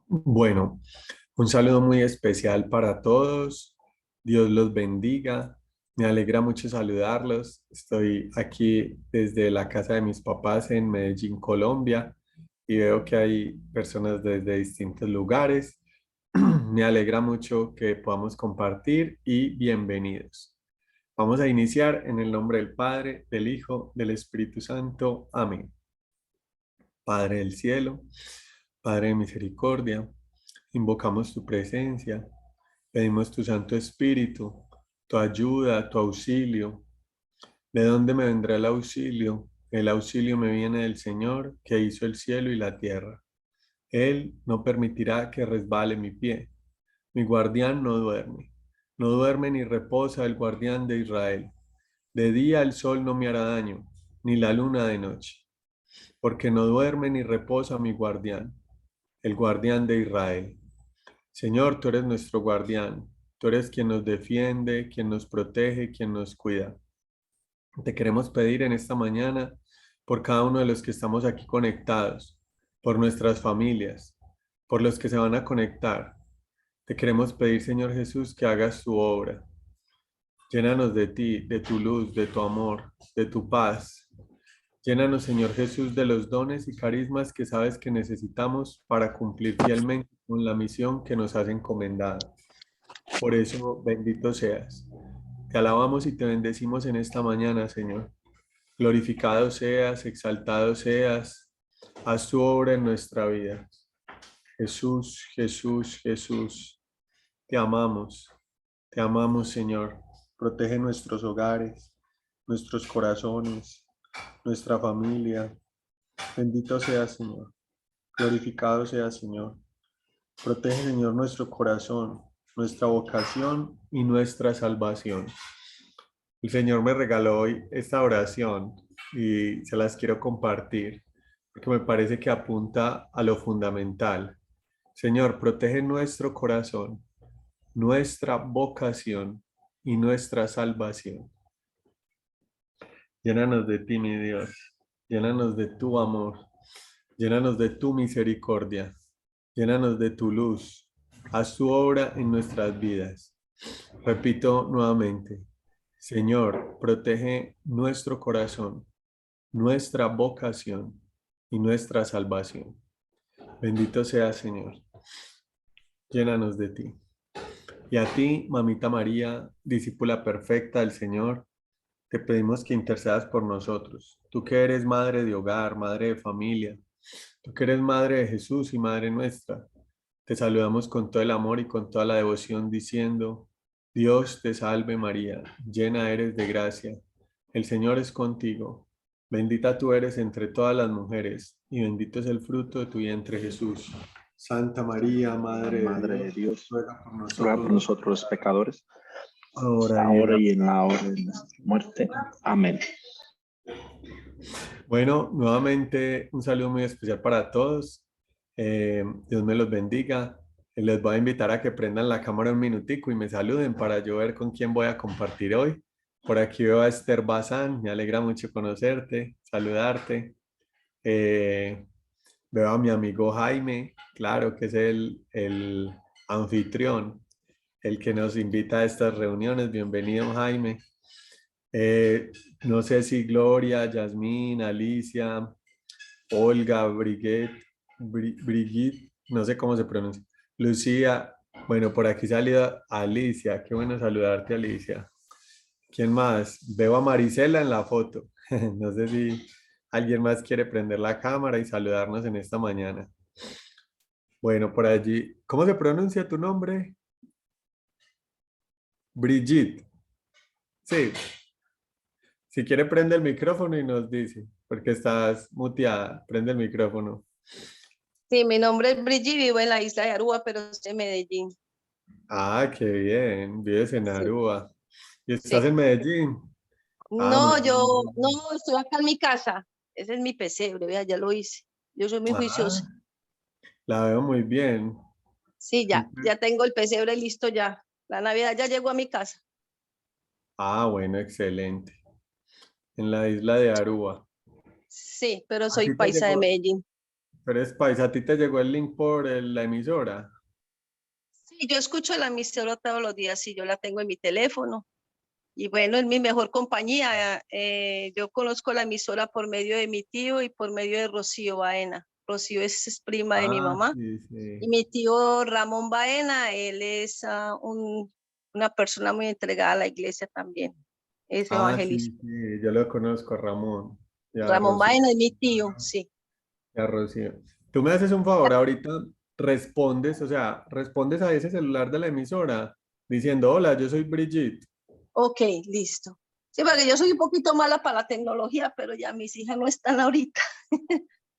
Bueno, un saludo muy especial para todos. Dios los bendiga. Me alegra mucho saludarlos. Estoy aquí desde la casa de mis papás en Medellín, Colombia, y veo que hay personas desde distintos lugares. Me alegra mucho que podamos compartir y bienvenidos. Vamos a iniciar en el nombre del Padre, del Hijo, del Espíritu Santo. Amén. Padre del cielo, Padre de misericordia, invocamos tu presencia, pedimos tu Santo Espíritu, tu ayuda, tu auxilio. ¿De dónde me vendrá el auxilio? El auxilio me viene del Señor, que hizo el cielo y la tierra. Él no permitirá que resbale mi pie. Mi guardián no duerme. No duerme ni reposa el guardián de Israel. De día el sol no me hará daño, ni la luna de noche, porque no duerme ni reposa mi guardián, el guardián de Israel. Señor, tú eres nuestro guardián, tú eres quien nos defiende, quien nos protege, quien nos cuida. Te queremos pedir en esta mañana por cada uno de los que estamos aquí conectados, por nuestras familias, por los que se van a conectar. Te queremos pedir, Señor Jesús, que hagas tu obra. Llénanos de ti, de tu luz, de tu amor, de tu paz. Llénanos, Señor Jesús, de los dones y carismas que sabes que necesitamos para cumplir fielmente con la misión que nos has encomendado. Por eso, bendito seas. Te alabamos y te bendecimos en esta mañana, Señor. Glorificado seas, exaltado seas. Haz tu obra en nuestra vida. Jesús, Jesús, Jesús. Te amamos, Señor. Protege nuestros hogares, nuestros corazones, nuestra familia. Bendito seas, Señor. Glorificado seas, Señor. Protege, Señor, nuestro corazón, nuestra vocación y nuestra salvación. El Señor me regaló hoy esta oración y se las quiero compartir porque me parece que apunta a lo fundamental. Señor, protege nuestro corazón, nuestra vocación y nuestra salvación. Llénanos de ti, mi Dios. Llénanos de tu amor. Llénanos de tu misericordia. Llénanos de tu luz. Haz tu obra en nuestras vidas. Repito nuevamente. Señor, protege nuestro corazón, nuestra vocación y nuestra salvación. Bendito seas, Señor. Llénanos de ti. Y a ti, Mamita María, discípula perfecta del Señor, te pedimos que intercedas por nosotros. Tú que eres madre de hogar, madre de familia, tú que eres madre de Jesús y madre nuestra, te saludamos con todo el amor y con toda la devoción diciendo, Dios te salve María, llena eres de gracia, el Señor es contigo, bendita tú eres entre todas las mujeres y bendito es el fruto de tu vientre Jesús. Santa María, Madre de Dios, ruega por ruega por nosotros, nosotros los pecadores, ahora ahora y en la hora de nuestra muerte. Amén. Bueno, nuevamente un saludo muy especial para todos. Dios me los bendiga. Les voy a invitar a que prendan la cámara un minutico y me saluden para yo ver con quién voy a compartir hoy. Por aquí veo a Esther Bazán, me alegra mucho conocerte, saludarte. Eh, Veo a mi amigo Jaime, claro que es el anfitrión, el que nos invita a estas reuniones. Bienvenido, Jaime. Eh, no sé si Gloria, Yasmín, Alicia, Olga, Brigitte, no sé cómo se pronuncia, Lucía, bueno, por aquí salió Alicia, qué bueno saludarte, Alicia. ¿Quién más? Veo a Marisela en la foto. No sé si alguien más quiere prender la cámara y saludarnos en esta mañana. Bueno, por allí, ¿cómo se pronuncia tu nombre? Brigitte. Sí, si quiere prende el micrófono y nos dice, porque estás muteada, prende el micrófono. Sí, mi nombre es Brigitte, vivo en la isla de Aruba, pero estoy en Medellín. Ah, qué bien, vives en Sí, Aruba. ¿Y estás sí. en Medellín? Ah, No, muy no, bien. estoy acá en mi casa. Ese es mi pesebre, vea, ya lo hice. Yo soy muy Ah, juiciosa. la veo muy bien. Sí, ya tengo el pesebre listo ya. La Navidad ya llegó a mi casa. Ah, bueno, excelente. En la isla de Aruba. Sí, pero ¿A soy ti te paisa de llegó, Medellín. pero es paisa, a ti te llegó el link por la emisora? Sí, yo escucho la emisora todos los días y yo la tengo en mi teléfono. Y bueno, es mi mejor compañía. Yo conozco la emisora por medio de mi tío y por medio de Rocío Baena. Rocío es prima de mi Ah, mamá. sí, sí. Y mi tío Ramón Baena, él es una persona muy entregada a la iglesia también. Es Ah, evangelista. sí, sí, yo lo conozco, a Ramón y a Ramón Rocío. Baena es mi tío, sí. Y a Rocío. Tú me haces un favor, ahorita respondes, o sea, respondes a ese celular de la emisora diciendo, hola, yo soy Brigitte. Ok, listo. Sí, porque yo soy un poquito mala para la tecnología, pero ya mis hijas no están ahorita.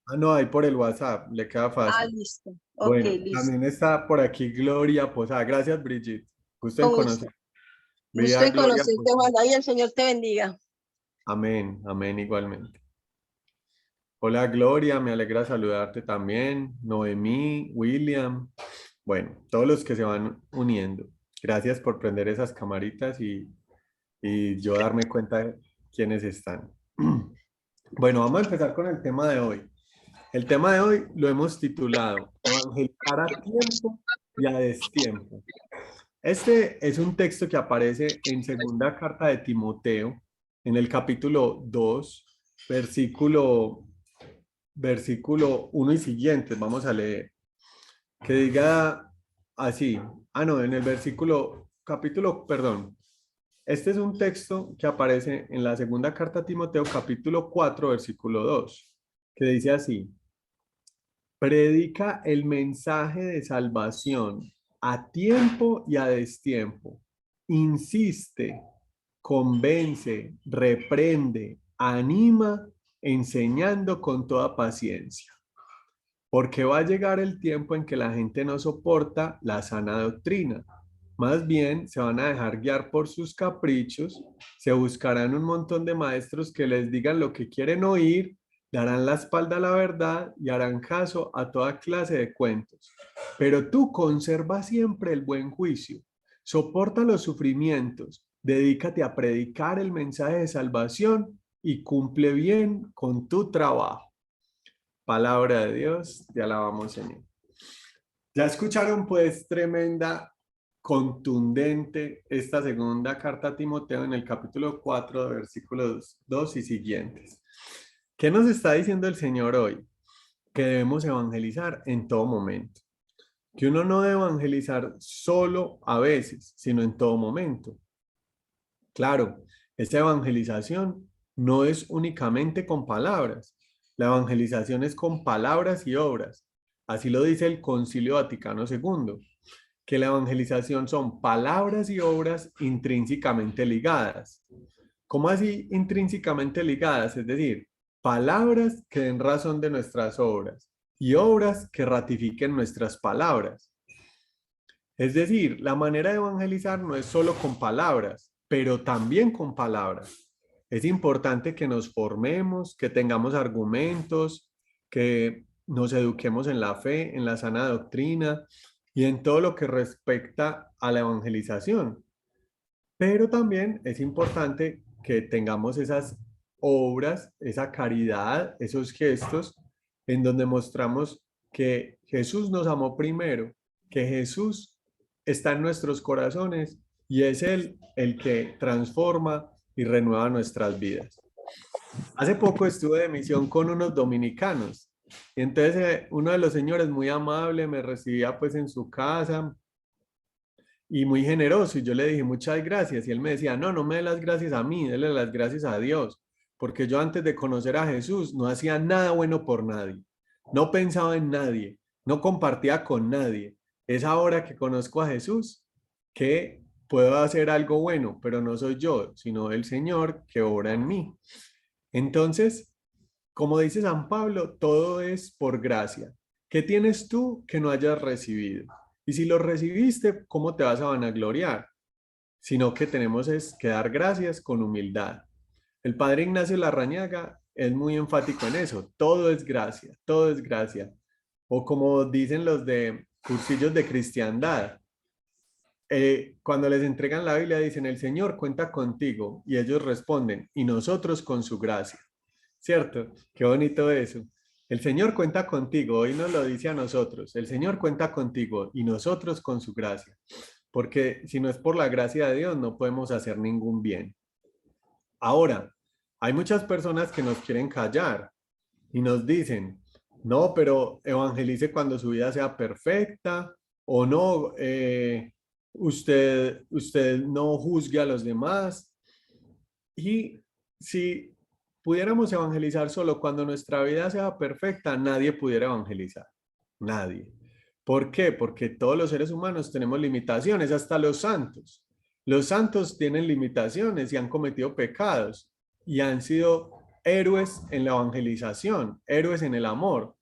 Ah, no, ahí por el WhatsApp, le queda Ah, fácil. listo. Ok, Bueno, listo. también está por aquí Gloria Posada. Gracias, Brigitte. Gusto en Con gusto. conocer. Gusto Vida en Gloria conocerte, Posada. Juan. Ahí el Señor te bendiga. Amén, amén igualmente. Hola, Gloria, me alegra saludarte también. Noemí, William. Bueno, todos los que se van uniendo. Gracias por prender esas camaritas y yo darme cuenta de quiénes están. Bueno, vamos a empezar con el tema de hoy. El tema de hoy lo hemos titulado Evangelizar a tiempo y a destiempo. Este es un texto que aparece en segunda carta de Timoteo, en el capítulo 2, versículo 1 y siguientes. Vamos a leer. Que diga así. Ah, no, en el perdón. Este es un texto que aparece en la segunda carta a Timoteo, capítulo 4, versículo 2, que dice así: predica el mensaje de salvación a tiempo y a destiempo. Insiste, convence, reprende, anima, enseñando con toda paciencia. Porque va a llegar el tiempo en que la gente no soporta la sana doctrina. Más bien se van a dejar guiar por sus caprichos, se buscarán un montón de maestros que les digan lo que quieren oír, darán la espalda a la verdad y harán caso a toda clase de cuentos. Pero tú conserva siempre el buen juicio, soporta los sufrimientos, dedícate a predicar el mensaje de salvación y cumple bien con tu trabajo. Palabra de Dios, te alabamos, Señor. Ya escucharon pues tremenda, contundente esta segunda carta a Timoteo en el capítulo 4, versículos 2 y siguientes. ¿Qué nos está diciendo el Señor hoy? Que debemos evangelizar en todo momento. Que uno no debe evangelizar solo a veces, sino en todo momento. Claro, esta evangelización no es únicamente con palabras. La evangelización es con palabras y obras. Así lo dice el Concilio Vaticano II, que la evangelización son palabras y obras intrínsecamente ligadas. ¿Cómo así intrínsecamente ligadas? Es decir, palabras que den razón de nuestras obras y obras que ratifiquen nuestras palabras. Es decir, la manera de evangelizar no es solo con palabras, pero también con palabras. Es importante que nos formemos, que tengamos argumentos, que nos eduquemos en la fe, en la sana doctrina y en todo lo que respecta a la evangelización. Pero también es importante que tengamos esas obras, esa caridad, esos gestos en donde mostramos que Jesús nos amó primero, que Jesús está en nuestros corazones y es Él el que transforma y renueva nuestras vidas. Hace poco estuve de misión con unos dominicanos y entonces uno de los señores muy amable me recibía pues en su casa y muy generoso. Y yo le dije muchas gracias. Y él me decía, no, no me dé las gracias a mí, déle las gracias a Dios. Porque yo antes de conocer a Jesús no hacía nada bueno por nadie. No pensaba en nadie. No compartía con nadie. Es ahora que conozco a Jesús que puedo hacer algo bueno, pero no soy yo, sino el Señor que obra en mí. Entonces, como dice San Pablo, todo es por gracia. ¿Qué tienes tú que no hayas recibido? Y si lo recibiste, ¿cómo te vas a vanagloriar? Sino que tenemos es que dar gracias con humildad. El padre Ignacio Larrañaga es muy enfático en eso. Todo es gracia, todo es gracia. O como dicen los de cursillos de cristiandad, cuando les entregan la Biblia dicen, el Señor cuenta contigo. Y ellos responden, y nosotros con su gracia. ¿cierto? Qué bonito eso. El Señor cuenta contigo, hoy nos lo dice a nosotros. El Señor cuenta contigo y nosotros con su gracia. Porque si no es por la gracia de Dios, no podemos hacer ningún bien. Ahora, hay muchas personas que nos quieren callar y nos dicen, no, pero evangelice cuando su vida sea perfecta o no, usted no juzgue a los demás. Y si pudiéramos evangelizar solo cuando nuestra vida sea perfecta, nadie pudiera evangelizar. Nadie. ¿Por qué? Porque todos los seres humanos tenemos limitaciones, hasta los santos. Los santos tienen limitaciones y han cometido pecados y han sido héroes en la evangelización, héroes en el amor.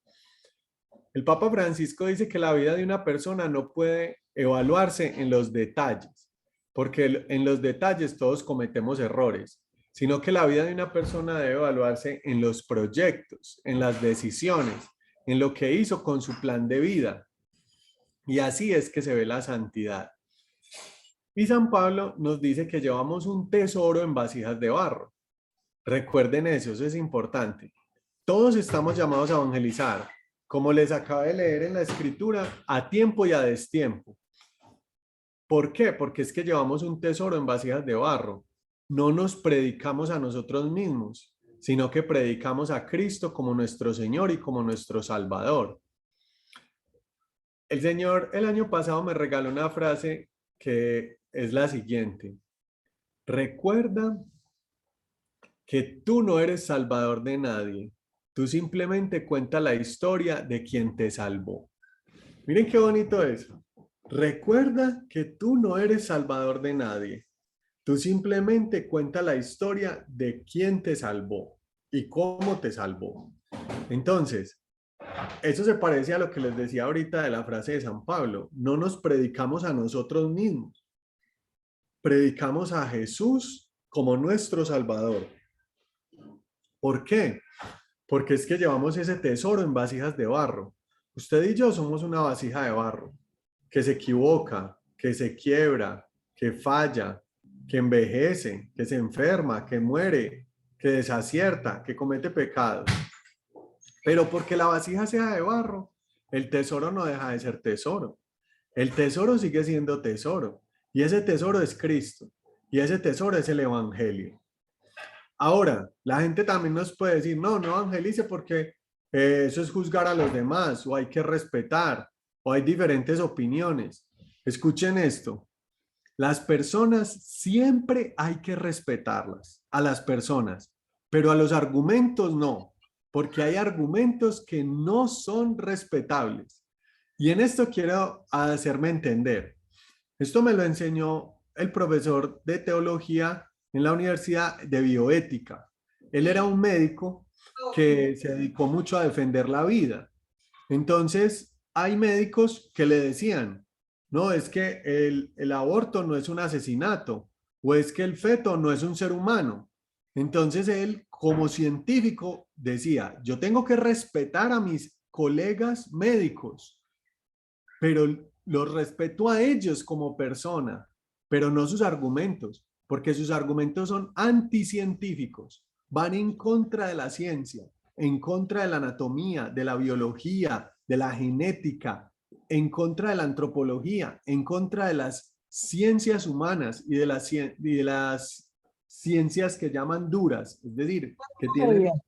El Papa Francisco dice que la vida de una persona no puede evaluarse en los detalles, porque en los detalles todos cometemos errores, sino que la vida de una persona debe evaluarse en los proyectos, en las decisiones, en lo que hizo con su plan de vida. Y así es que se ve la santidad. Y San Pablo nos dice que llevamos un tesoro en vasijas de barro. Recuerden eso es importante. Todos estamos llamados a evangelizar, como les acabé de leer en la escritura, a tiempo y a destiempo. ¿Por qué? Porque es que llevamos un tesoro en vasijas de barro. No nos predicamos a nosotros mismos, sino que predicamos a Cristo como nuestro Señor y como nuestro Salvador. El Señor el año pasado me regaló una frase que es la siguiente. Recuerda que tú no eres salvador de nadie. Tú simplemente cuenta la historia de quien te salvó. Miren qué bonito eso. Recuerda que tú no eres salvador de nadie. Tú simplemente cuenta la historia de quién te salvó y cómo te salvó. Entonces, eso se parece a lo que les decía ahorita de la frase de San Pablo. No nos predicamos a nosotros mismos. Predicamos a Jesús como nuestro Salvador. ¿Por qué? Porque es que llevamos ese tesoro en vasijas de barro. Usted y yo somos una vasija de barro que se equivoca, que se quiebra, que falla, que envejece, que se enferma, que muere, que desacierta, que comete pecados. Pero porque la vasija sea de barro, el tesoro no deja de ser tesoro. El tesoro sigue siendo tesoro. Y ese tesoro es Cristo. Y ese tesoro es el Evangelio. Ahora, la gente también nos puede decir, no evangelice porque eso es juzgar a los demás, o hay que respetar, o hay diferentes opiniones. Escuchen esto. Las personas siempre hay que respetarlas, a las personas, pero a los argumentos no, porque hay argumentos que no son respetables. Y en esto quiero hacerme entender. Esto me lo enseñó el profesor de teología en la Universidad de Bioética. Él era un médico que se dedicó mucho a defender la vida. Entonces, hay médicos que le decían, no, es que el aborto no es un asesinato, o es que el feto no es un ser humano. Entonces, él, como científico, decía, yo tengo que respetar a mis colegas médicos, pero los respeto a ellos como persona, pero no sus argumentos, porque sus argumentos son anticientíficos, van en contra de la ciencia, en contra de la anatomía, de la biología, de la genética, en contra de la antropología, en contra de las ciencias humanas y de las ciencias que llaman duras, es decir, que tienen un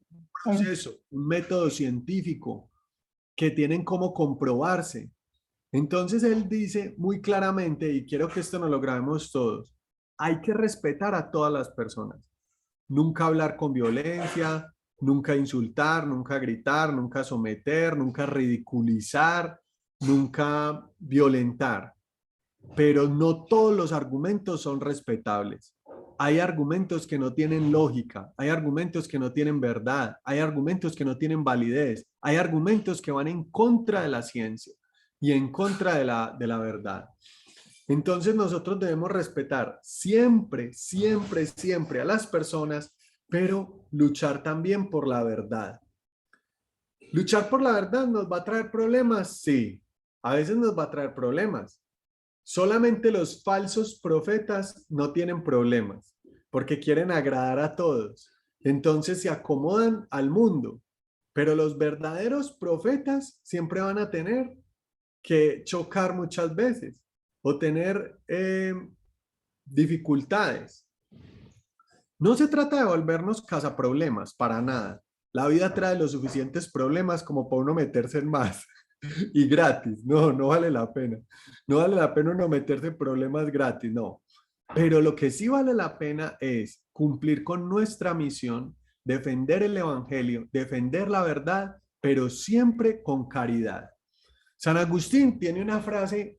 proceso, un método científico, que tienen cómo comprobarse. Entonces él dice muy claramente, y quiero que esto nos lo grabemos todos, hay que respetar a todas las personas. Nunca hablar con violencia, nunca insultar, nunca gritar, nunca someter, nunca ridiculizar, nunca violentar. Pero no todos los argumentos son respetables. Hay argumentos que no tienen lógica, hay argumentos que no tienen verdad, hay argumentos que no tienen validez, hay argumentos que van en contra de la ciencia y en contra de la verdad. Entonces nosotros debemos respetar siempre, siempre, siempre a las personas, pero luchar también por la verdad. ¿Luchar por la verdad nos va a traer problemas? Sí, a veces nos va a traer problemas. Solamente los falsos profetas no tienen problemas, porque quieren agradar a todos. Entonces se acomodan al mundo, pero los verdaderos profetas siempre van a tener que chocar muchas veces o tener dificultades. No se trata de volvernos cazaproblemas, para nada. La vida trae los suficientes problemas como para uno meterse en más y gratis. No, no vale la pena. No vale la pena uno meterse en problemas gratis, no. Pero lo que sí vale la pena es cumplir con nuestra misión, defender el evangelio, defender la verdad, pero siempre con caridad. San Agustín tiene una frase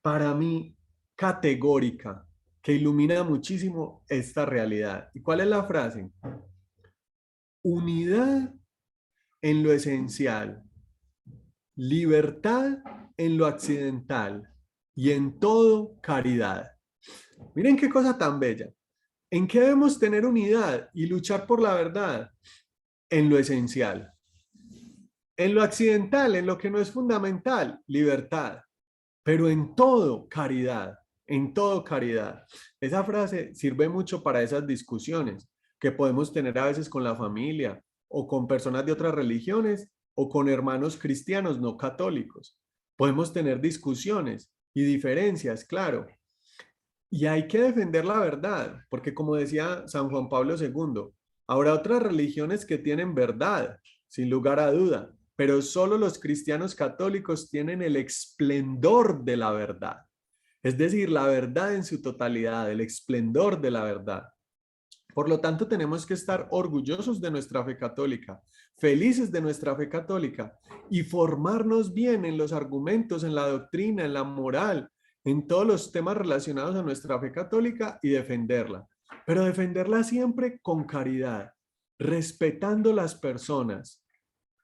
para mí categórica que ilumina muchísimo esta realidad. ¿Y cuál es la frase? Unidad en lo esencial, libertad en lo accidental y en todo caridad. Miren qué cosa tan bella. ¿En qué debemos tener unidad y luchar por la verdad? En lo esencial. En lo accidental, en lo que no es fundamental, libertad. Pero en todo, caridad. En todo, caridad. Esa frase sirve mucho para esas discusiones que podemos tener a veces con la familia o con personas de otras religiones o con hermanos cristianos no católicos. Podemos tener discusiones y diferencias, claro. Y hay que defender la verdad, porque como decía San Juan Pablo II, habrá otras religiones que tienen verdad, sin lugar a duda, pero solo los cristianos católicos tienen el esplendor de la verdad. Es decir, la verdad en su totalidad, el esplendor de la verdad. Por lo tanto, tenemos que estar orgullosos de nuestra fe católica, felices de nuestra fe católica y formarnos bien en los argumentos, en la doctrina, en la moral, en todos los temas relacionados a nuestra fe católica y defenderla. Pero defenderla siempre con caridad, respetando las personas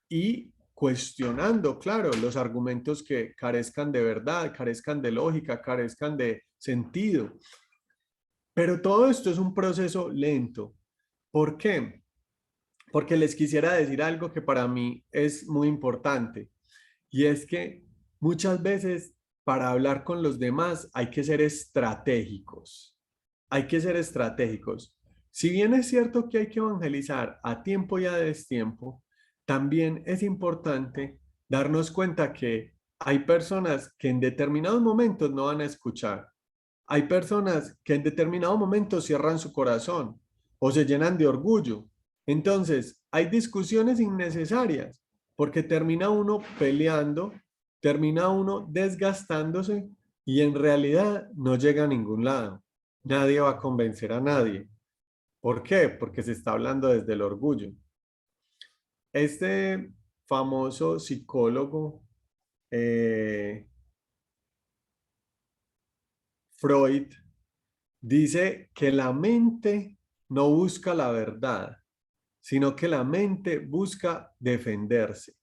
y cuestionando, claro, los argumentos que carezcan de verdad, carezcan de lógica, carezcan de sentido. Pero todo esto es un proceso lento. ¿Por qué? Porque les quisiera decir algo que para mí es muy importante, y es que muchas veces para hablar con los demás hay que ser estratégicos. Hay que ser estratégicos. Si bien es cierto que hay que evangelizar a tiempo y a destiempo, también es importante darnos cuenta que hay personas que en determinados momentos no van a escuchar. Hay personas que en determinado momento cierran su corazón o se llenan de orgullo. Entonces, hay discusiones innecesarias porque termina uno peleando, termina uno desgastándose y en realidad no llega a ningún lado. Nadie va a convencer a nadie. ¿Por qué? Porque se está hablando desde el orgullo. Este famoso psicólogo Freud dice que la mente no busca la verdad, sino que la mente busca defenderse.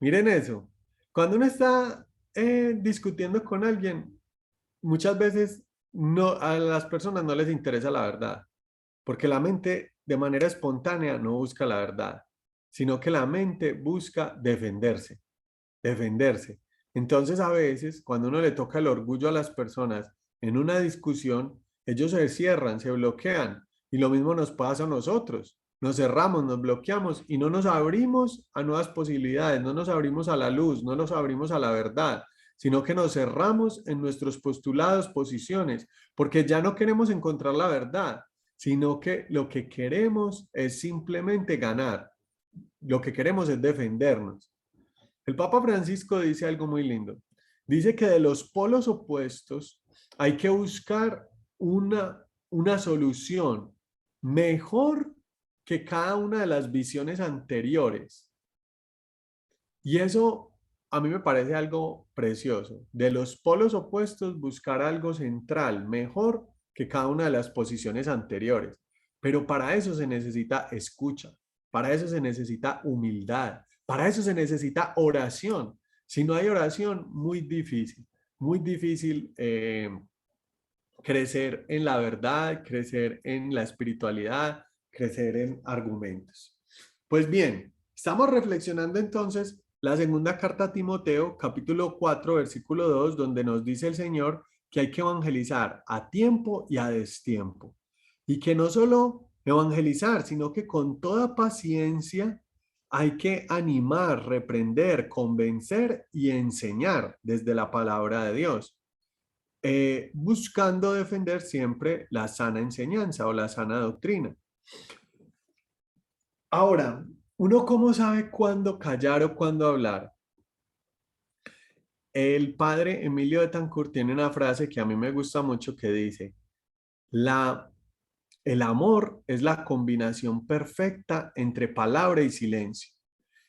Miren eso. Cuando uno está discutiendo con alguien, muchas veces no, a las personas no les interesa la verdad, porque la mente de manera espontánea no busca la verdad, sino que la mente busca defenderse, defenderse. Entonces a veces cuando uno le toca el orgullo a las personas en una discusión, ellos se cierran, se bloquean y lo mismo nos pasa a nosotros. Nos cerramos, nos bloqueamos y no nos abrimos a nuevas posibilidades, no nos abrimos a la luz, no nos abrimos a la verdad, sino que nos cerramos en nuestros postulados, posiciones, porque ya no queremos encontrar la verdad, sino que lo que queremos es simplemente ganar. Lo que queremos es defendernos. El Papa Francisco dice algo muy lindo. Dice que de los polos opuestos hay que buscar una solución mejor que cada una de las visiones anteriores. Y eso a mí me parece algo precioso. De los polos opuestos buscar algo central, mejor que cada una de las posiciones anteriores. Pero para eso se necesita escucha, para eso se necesita humildad, para eso se necesita oración. Si no hay oración, muy difícil crecer en la verdad, crecer en la espiritualidad, crecer en argumentos. Pues bien, estamos reflexionando entonces la segunda carta a Timoteo, capítulo 4, versículo 2, donde nos dice el Señor que hay que evangelizar a tiempo y a destiempo. Y que no solo evangelizar, sino que con toda paciencia hay que animar, reprender, convencer y enseñar desde la palabra de Dios, buscando defender siempre la sana enseñanza o la sana doctrina. Ahora, ¿uno cómo sabe cuándo callar o cuándo hablar? El padre Emilio Betancourt tiene una frase que a mí me gusta mucho que dice, el amor es la combinación perfecta entre palabra y silencio.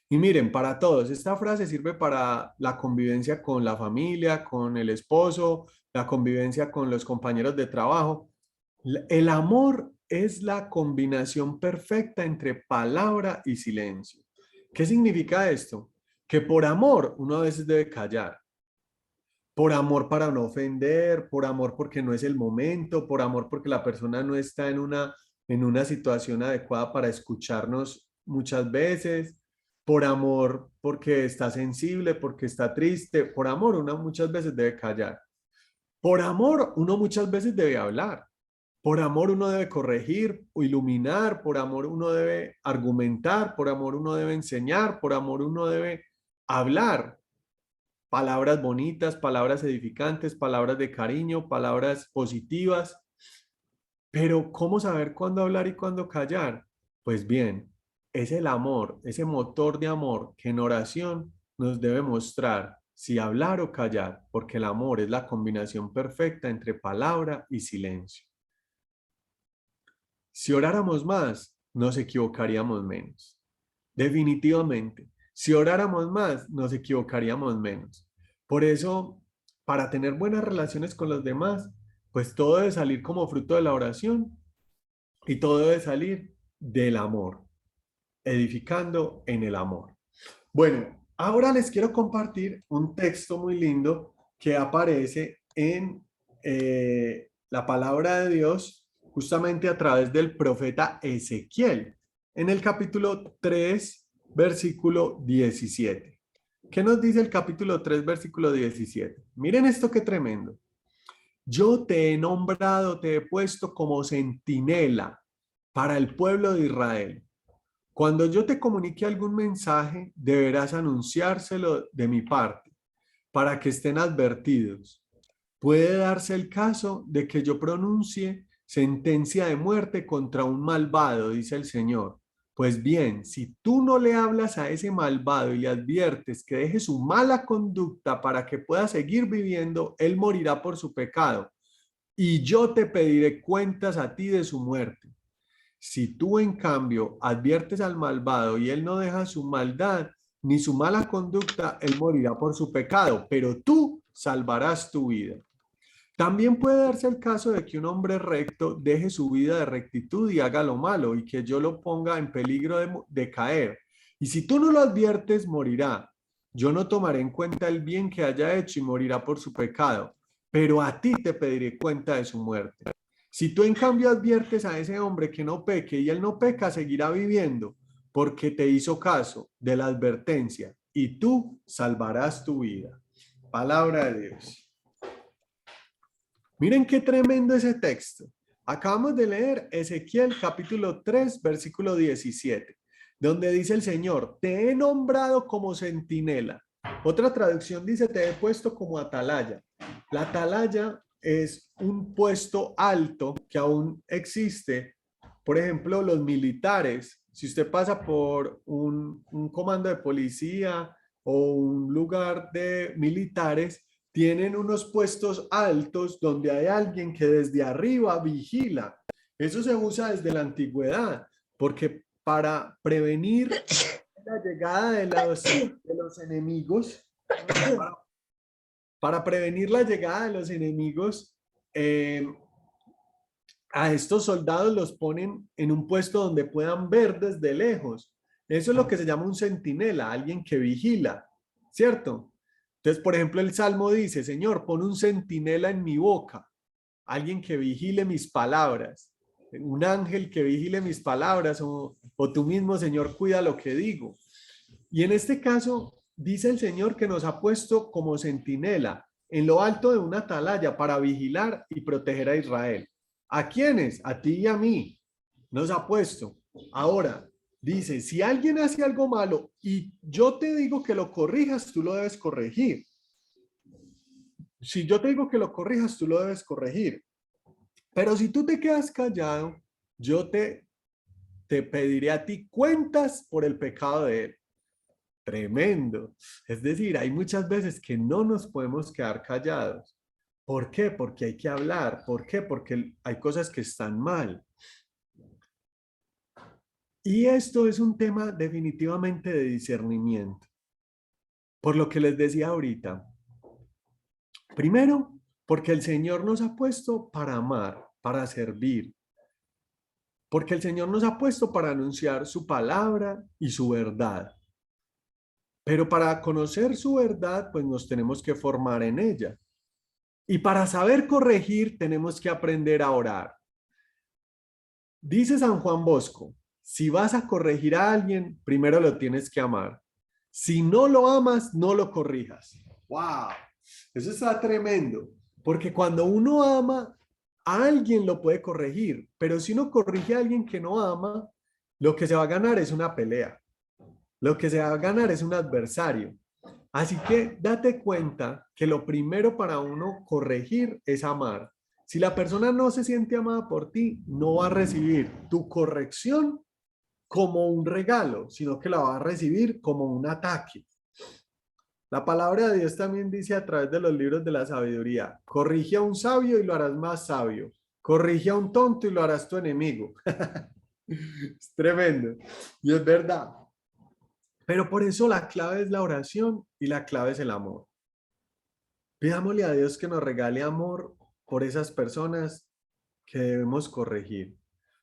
Y miren, para todos, esta frase sirve para la convivencia con la familia, con el esposo, la convivencia con los compañeros de trabajo. El amor es la combinación perfecta entre palabra y silencio. ¿Qué significa esto? Que por amor uno a veces debe callar. Por amor para no ofender, por amor porque no es el momento, por amor porque la persona no está en una situación adecuada para escucharnos muchas veces, por amor porque está sensible, porque está triste, por amor uno muchas veces debe callar. Por amor uno muchas veces debe hablar. Por amor uno debe corregir o iluminar, por amor uno debe argumentar, por amor uno debe enseñar, por amor uno debe hablar. Palabras bonitas, palabras edificantes, palabras de cariño, palabras positivas. Pero ¿cómo saber cuándo hablar y cuándo callar? Pues bien, es el amor, ese motor de amor que en oración nos debe mostrar si hablar o callar, porque el amor es la combinación perfecta entre palabra y silencio. Si oráramos más, nos equivocaríamos menos. Definitivamente, si oráramos más, nos equivocaríamos menos. Por eso, para tener buenas relaciones con los demás, pues todo debe salir como fruto de la oración y todo debe salir del amor, edificando en el amor. Bueno, ahora les quiero compartir un texto muy lindo que aparece en la palabra de Dios justamente a través del profeta Ezequiel, en el capítulo 3, versículo 17. ¿Qué nos dice el capítulo 3, versículo 17? Miren esto qué tremendo. Yo te he nombrado, te he puesto como centinela para el pueblo de Israel. Cuando yo te comunique algún mensaje, deberás anunciárselo de mi parte, para que estén advertidos. Puede darse el caso de que yo pronuncie sentencia de muerte contra un malvado, dice el Señor. Pues bien, si tú no le hablas a ese malvado y le adviertes que deje su mala conducta para que pueda seguir viviendo, él morirá por su pecado. Y yo te pediré cuentas a ti de su muerte. Si tú, en cambio, adviertes al malvado y él no deja su maldad ni su mala conducta, él morirá por su pecado, pero tú salvarás tu vida. También puede darse el caso de que un hombre recto deje su vida de rectitud y haga lo malo y que yo lo ponga en peligro de caer. Y si tú no lo adviertes, morirá. Yo no tomaré en cuenta el bien que haya hecho y morirá por su pecado, pero a ti te pediré cuenta de su muerte. Si tú en cambio adviertes a ese hombre que no peque y él no peca, seguirá viviendo porque te hizo caso de la advertencia y tú salvarás tu vida. Palabra de Dios. Miren qué tremendo ese texto. Acabamos de leer Ezequiel capítulo 3, versículo 17, donde dice el Señor, te he nombrado como centinela. Otra traducción dice, te he puesto como atalaya. La atalaya es un puesto alto que aún existe. Por ejemplo, los militares, si usted pasa por un comando de policía o un lugar de militares, tienen unos puestos altos donde hay alguien que desde arriba vigila. Eso se usa desde la antigüedad, porque para prevenir la llegada de los enemigos, para prevenir la llegada de los enemigos, a estos soldados los ponen en un puesto donde puedan ver desde lejos. Eso es lo que se llama un centinela, alguien que vigila, ¿cierto? Entonces, por ejemplo, el Salmo dice, Señor, pon un centinela en mi boca, alguien que vigile mis palabras, un ángel que vigile mis palabras, o tú mismo, Señor, cuida lo que digo. Y en este caso, dice el Señor que nos ha puesto como centinela en lo alto de una atalaya para vigilar y proteger a Israel. ¿A quiénes? A ti y a mí. nos ha puesto. Ahora, dice, si alguien hace algo malo y yo te digo que lo corrijas, tú lo debes corregir. Si yo te digo que lo corrijas, tú lo debes corregir. Pero si tú te quedas callado, yo te pediré a ti cuentas por el pecado de él. Tremendo. Es decir, hay muchas veces que no nos podemos quedar callados. ¿Por qué? Porque hay que hablar. ¿Por qué? Porque hay cosas que están mal. Y esto es un tema definitivamente de discernimiento. Por lo que les decía ahorita. Primero, porque el Señor nos ha puesto para amar, para servir. Porque el Señor nos ha puesto para anunciar su palabra y su verdad. Pero para conocer su verdad, pues nos tenemos que formar en ella. Y para saber corregir, tenemos que aprender a orar. Dice San Juan Bosco, si vas a corregir a alguien, primero lo tienes que amar. Si no lo amas, no lo corrijas. ¡Wow! Eso está tremendo. Porque cuando uno ama, a alguien lo puede corregir. Pero si uno corrige a alguien que no ama, lo que se va a ganar es una pelea. Lo que se va a ganar es un adversario. Así que date cuenta que lo primero para uno corregir es amar. Si la persona no se siente amada por ti, no va a recibir tu corrección como un regalo, sino que la va a recibir como un ataque. La palabra de Dios también dice a través de los libros de la sabiduría, corrige a un sabio y lo harás más sabio. Corrige a un tonto y lo harás tu enemigo. Es tremendo. Y es verdad. Pero por eso la clave es la oración y la clave es el amor. Pidámosle a Dios que nos regale amor por esas personas que debemos corregir.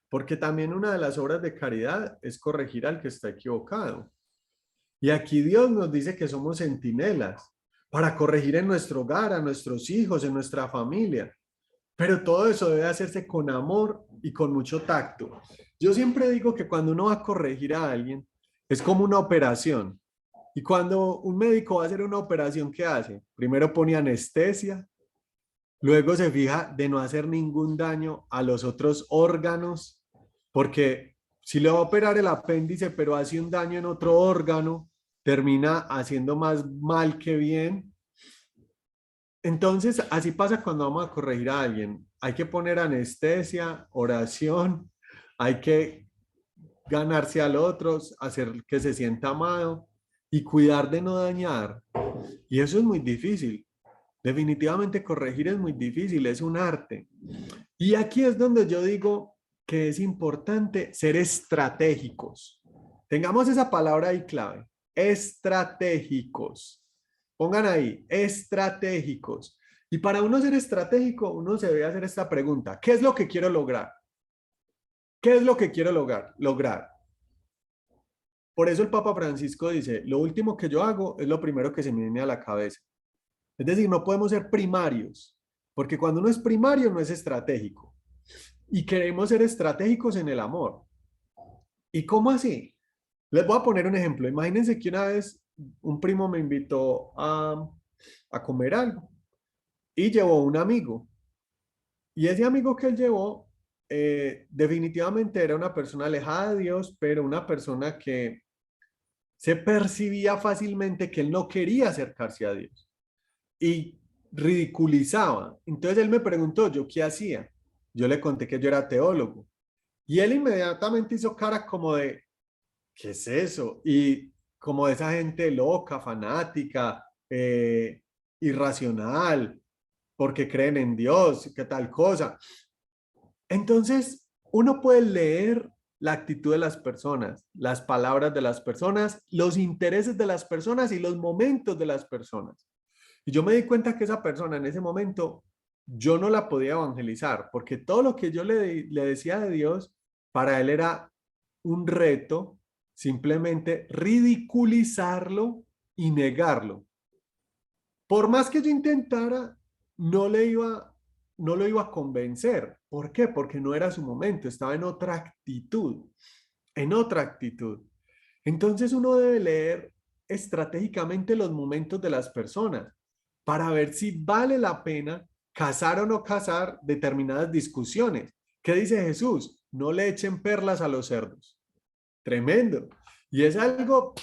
Porque también una de las obras de caridad es corregir al que está equivocado. Y aquí Dios nos dice que somos centinelas para corregir en nuestro hogar, a nuestros hijos, en nuestra familia. Pero todo eso debe hacerse con amor y con mucho tacto. Yo siempre digo que cuando uno va a corregir a alguien, es como una operación. Y cuando un médico va a hacer una operación, ¿qué hace? Primero pone anestesia, luego se fija de no hacer ningún daño a los otros órganos, porque si le va a operar el apéndice, pero hace un daño en otro órgano, termina haciendo más mal que bien. Entonces, así pasa cuando vamos a corregir a alguien. Hay que poner anestesia, oración, hay que ganarse al otro, hacer que se sienta amado y cuidar de no dañar. Y eso es muy difícil. Definitivamente corregir es muy difícil, es un arte. Y aquí es donde yo digo que es importante ser estratégicos. Tengamos esa palabra ahí clave, estratégicos. Pongan ahí, estratégicos. Y para uno ser estratégico, uno se debe hacer esta pregunta, ¿qué es lo que quiero lograr? ¿Qué es lo que quiero lograr? Por eso el Papa Francisco dice, lo último que yo hago es lo primero que se me viene a la cabeza. Es decir, no podemos ser primarios, porque cuando uno es primario no es estratégico. Y queremos ser estratégicos en el amor. ¿Y cómo así? Les voy a poner un ejemplo. Imagínense que una vez un primo me invitó a comer algo y llevó un amigo. Y ese amigo que él llevó definitivamente era una persona alejada de Dios, pero una persona que se percibía fácilmente que él no quería acercarse a Dios y ridiculizaba. Entonces él me preguntó, ¿yo qué hacía? Yo le conté que yo era teólogo y él inmediatamente hizo cara como de, ¿qué es eso? Y como de esa gente loca, fanática, irracional, porque creen en Dios, qué tal cosa. Entonces, uno puede leer la actitud de las personas, las palabras de las personas, los intereses de las personas y los momentos de las personas. Y yo me di cuenta que esa persona en ese momento, yo no la podía evangelizar, porque todo lo que yo le decía de Dios, para él era un reto, simplemente ridiculizarlo y negarlo. Por más que yo intentara, no no lo iba a convencer. ¿Por qué? Porque no era su momento, estaba en otra actitud, en otra actitud. Entonces uno debe leer estratégicamente los momentos de las personas para ver si vale la pena casar o no casar determinadas discusiones. ¿Qué dice Jesús? no le echen perlas a los cerdos. Tremendo. Y es algo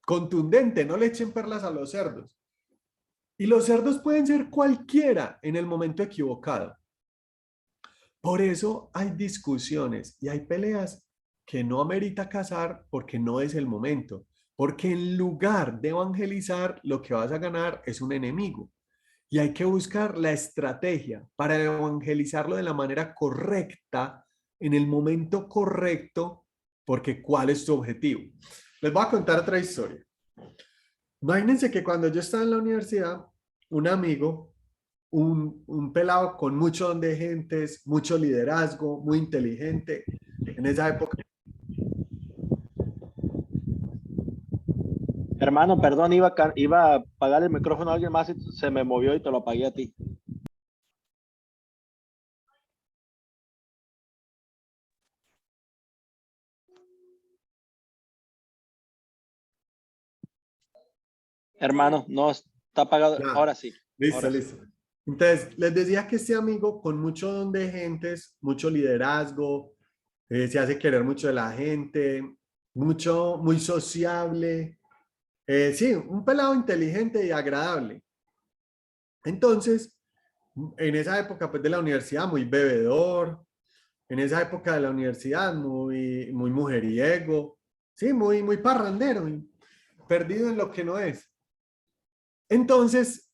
contundente, no le echen perlas a los cerdos. Y los cerdos pueden ser cualquiera en el momento equivocado. Por eso hay discusiones y hay peleas que no amerita casar porque no es el momento. Porque en lugar de evangelizar, lo que vas a ganar es un enemigo. Y hay que buscar la estrategia para evangelizarlo de la manera correcta, en el momento correcto, porque ¿cuál es tu objetivo? Les voy a contar otra historia. Imagínense que cuando yo estaba en la universidad, un amigo, un pelado con mucho don de gentes, mucho liderazgo, muy inteligente, en esa época. Hermano, perdón, iba a apagar el micrófono a alguien más y se me movió y te lo apagué a ti. Hermano, no está apagado. Ya, Ahora sí. listo, Ahora sí. listo. Entonces, les decía que este amigo con mucho don de gentes, mucho liderazgo, se hace querer mucho de la gente, muy sociable. Sí, un pelado inteligente y agradable. Entonces, en esa época pues, de la universidad, muy bebedor, en esa época de la universidad, muy mujeriego, sí, muy parrandero, y perdido en lo que no es. Entonces,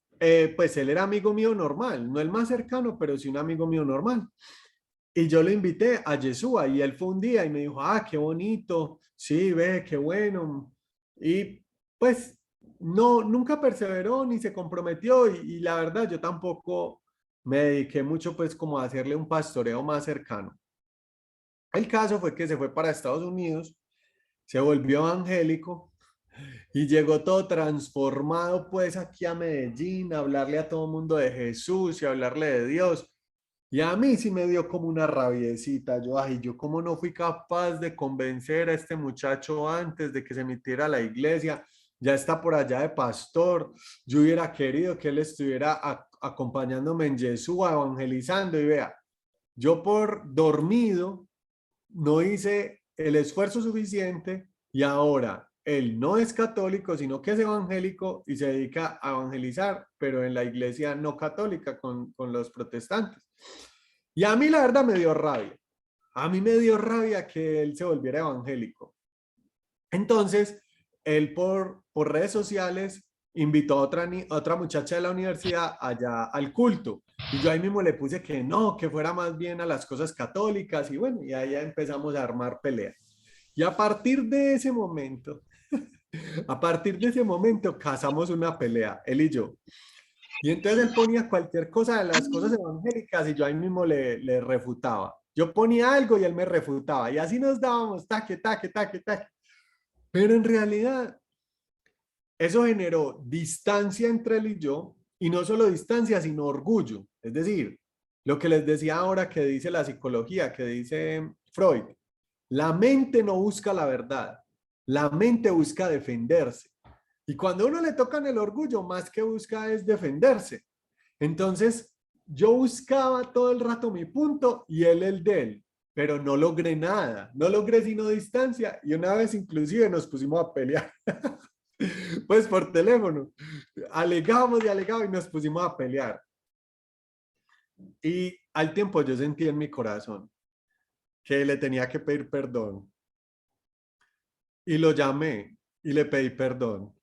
pues él era amigo mío normal, no el más cercano, pero sí un amigo mío normal. Y yo lo invité a Yeshua y él fue un día y me dijo, ah, qué bonito, sí, ve, qué bueno. Y pues no, nunca perseveró ni se comprometió y la verdad yo tampoco me dediqué mucho pues como a hacerle un pastoreo más cercano. El caso fue que se fue para Estados Unidos, se volvió evangélico y llegó todo transformado pues aquí a Medellín a hablarle a todo el mundo de Jesús y a hablarle de Dios. Y a mí sí me dio como una rabiecita. Yo cómo no fui capaz de convencer a este muchacho antes de que se metiera a la iglesia. Ya está por allá de pastor. Yo hubiera querido que él estuviera acompañándome en Yeshua, evangelizando. Y vea, yo por dormido no hice el esfuerzo suficiente y ahora él no es católico, sino que es evangélico y se dedica a evangelizar, pero en la iglesia no católica con los protestantes. Y a mí la verdad me dio rabia. A mí me dio rabia que él se volviera evangélico. Entonces, él por redes sociales invitó a otra muchacha de la universidad allá al culto. Y yo ahí mismo le puse que no, que fuera más bien a las cosas católicas. Y bueno, y ahí ya empezamos a armar peleas. Y a partir de ese momento, cazamos una pelea, él y yo. Y entonces él ponía cualquier cosa de las cosas evangélicas y yo ahí mismo le refutaba. Yo ponía algo y él me refutaba. Y así nos dábamos, taque, taque, taque, taque. Pero en realidad, eso generó distancia entre él y yo. Y no solo distancia, sino orgullo. Es decir, lo que les decía ahora que dice la psicología, que dice Freud. La mente no busca la verdad. La mente busca defenderse. Y cuando a uno le tocan el orgullo, más que busca es defenderse. Entonces, yo buscaba todo el rato mi punto y él el de él, pero no logré nada, no logré sino distancia y una vez inclusive nos pusimos a pelear, pues por teléfono, alegamos y nos pusimos a pelear. Y al tiempo yo sentí en mi corazón que le tenía que pedir perdón y lo llamé y le pedí perdón.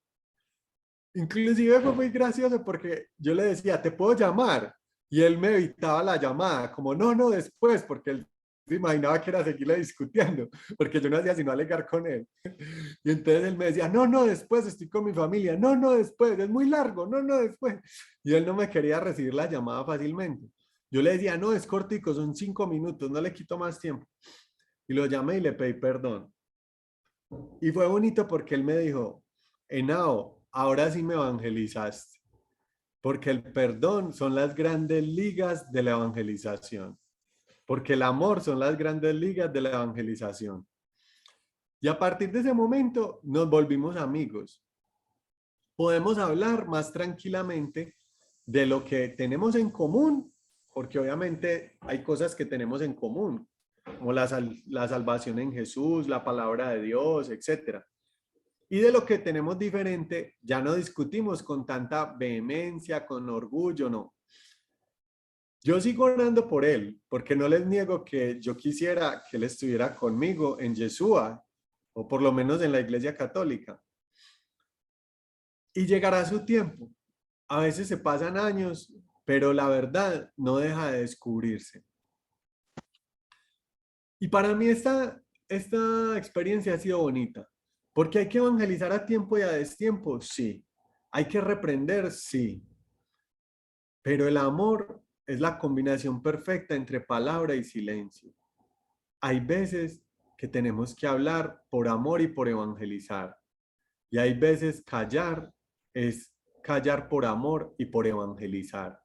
Inclusive fue muy gracioso porque yo le decía, ¿te puedo llamar? Y él me evitaba la llamada, como no, después, porque él se imaginaba que era seguirle discutiendo, porque yo no hacía sino alegar con él. Y entonces él me decía, no, después estoy con mi familia, no, después, es muy largo, no, después. Y él no me quería recibir la llamada fácilmente. Yo le decía, no, es cortico, son 5 minutos, no le quito más tiempo. Y lo llamé y le pedí perdón. Y fue bonito porque él me dijo, Henao, ahora sí me evangelizaste, porque el perdón son las grandes ligas de la evangelización, porque el amor son las grandes ligas de la evangelización. Y a partir de ese momento nos volvimos amigos. Podemos hablar más tranquilamente de lo que tenemos en común, porque obviamente hay cosas que tenemos en común, como la salvación en Jesús, la palabra de Dios, etcétera. Y de lo que tenemos diferente, ya no discutimos con tanta vehemencia, con orgullo, no. Yo sigo orando por él, porque no les niego que yo quisiera que él estuviera conmigo en Yeshua, o por lo menos en la Iglesia Católica. Y llegará su tiempo. A veces se pasan años, pero la verdad no deja de descubrirse. Y para mí esta experiencia ha sido bonita, porque hay que evangelizar a tiempo y a destiempo, sí. Hay que reprender, sí. Pero el amor es la combinación perfecta entre palabra y silencio. Hay veces que tenemos que hablar por amor y por evangelizar. Y hay veces callar es callar por amor y por evangelizar.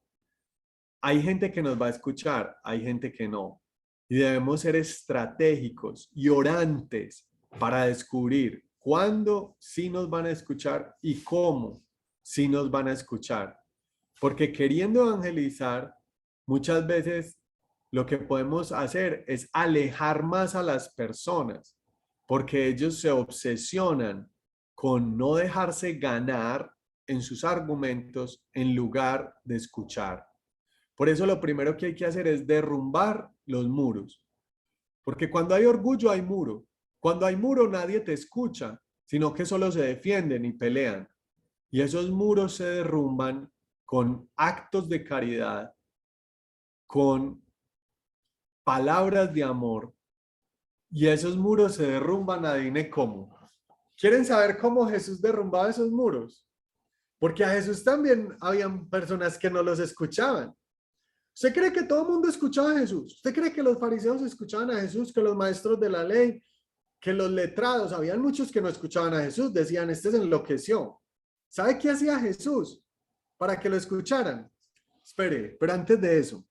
Hay gente que nos va a escuchar, hay gente que no. Y debemos ser estratégicos y orantes para descubrir cuándo sí nos van a escuchar y cómo sí nos van a escuchar. Porque queriendo evangelizar, muchas veces lo que podemos hacer es alejar más a las personas, porque ellos se obsesionan con no dejarse ganar en sus argumentos en lugar de escuchar. Por eso lo primero que hay que hacer es derrumbar los muros, porque cuando hay orgullo hay muro. Cuando hay muro nadie te escucha, sino que solo se defienden y pelean. Y esos muros se derrumban con actos de caridad, con palabras de amor, y esos muros se derrumban, adivine cómo. ¿Quieren saber cómo Jesús derrumbaba esos muros? Porque a Jesús también habían personas que no los escuchaban. ¿Usted cree que todo el mundo escuchaba a Jesús? ¿Usted cree que los fariseos escuchaban a Jesús, que los maestros de la ley, que los letrados? Habían muchos que no escuchaban a Jesús, decían, este se enloqueció. ¿Sabe qué hacía Jesús para que lo escucharan? Espere, pero antes de eso,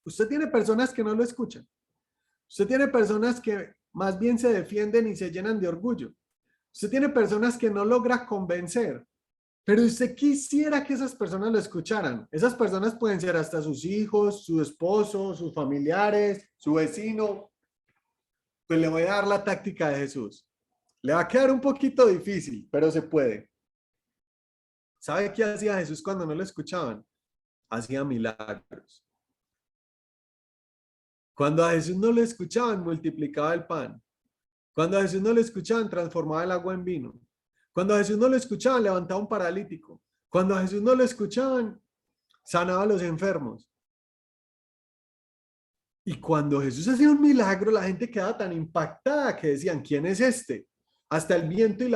usted tiene personas que no lo escuchan. Usted tiene personas que más bien se defienden y se llenan de orgullo. Usted tiene personas que no logra convencer, pero usted quisiera que esas personas lo escucharan. Esas personas pueden ser hasta sus hijos, su esposo, sus familiares, su vecino. Pues le voy a dar la táctica de Jesús. Le va a quedar un poquito difícil, pero se puede. ¿Sabe qué hacía Jesús cuando no lo escuchaban? Hacía milagros. Cuando a Jesús no le escuchaban, multiplicaba el pan. Cuando a Jesús no le escuchaban, transformaba el agua en vino. Cuando a Jesús no le escuchaban, levantaba un paralítico. Cuando a Jesús no le escuchaban, sanaba a los enfermos. Y cuando Jesús hacía un milagro, la gente quedaba tan impactada que decían, ¿quién es este? Hasta el viento y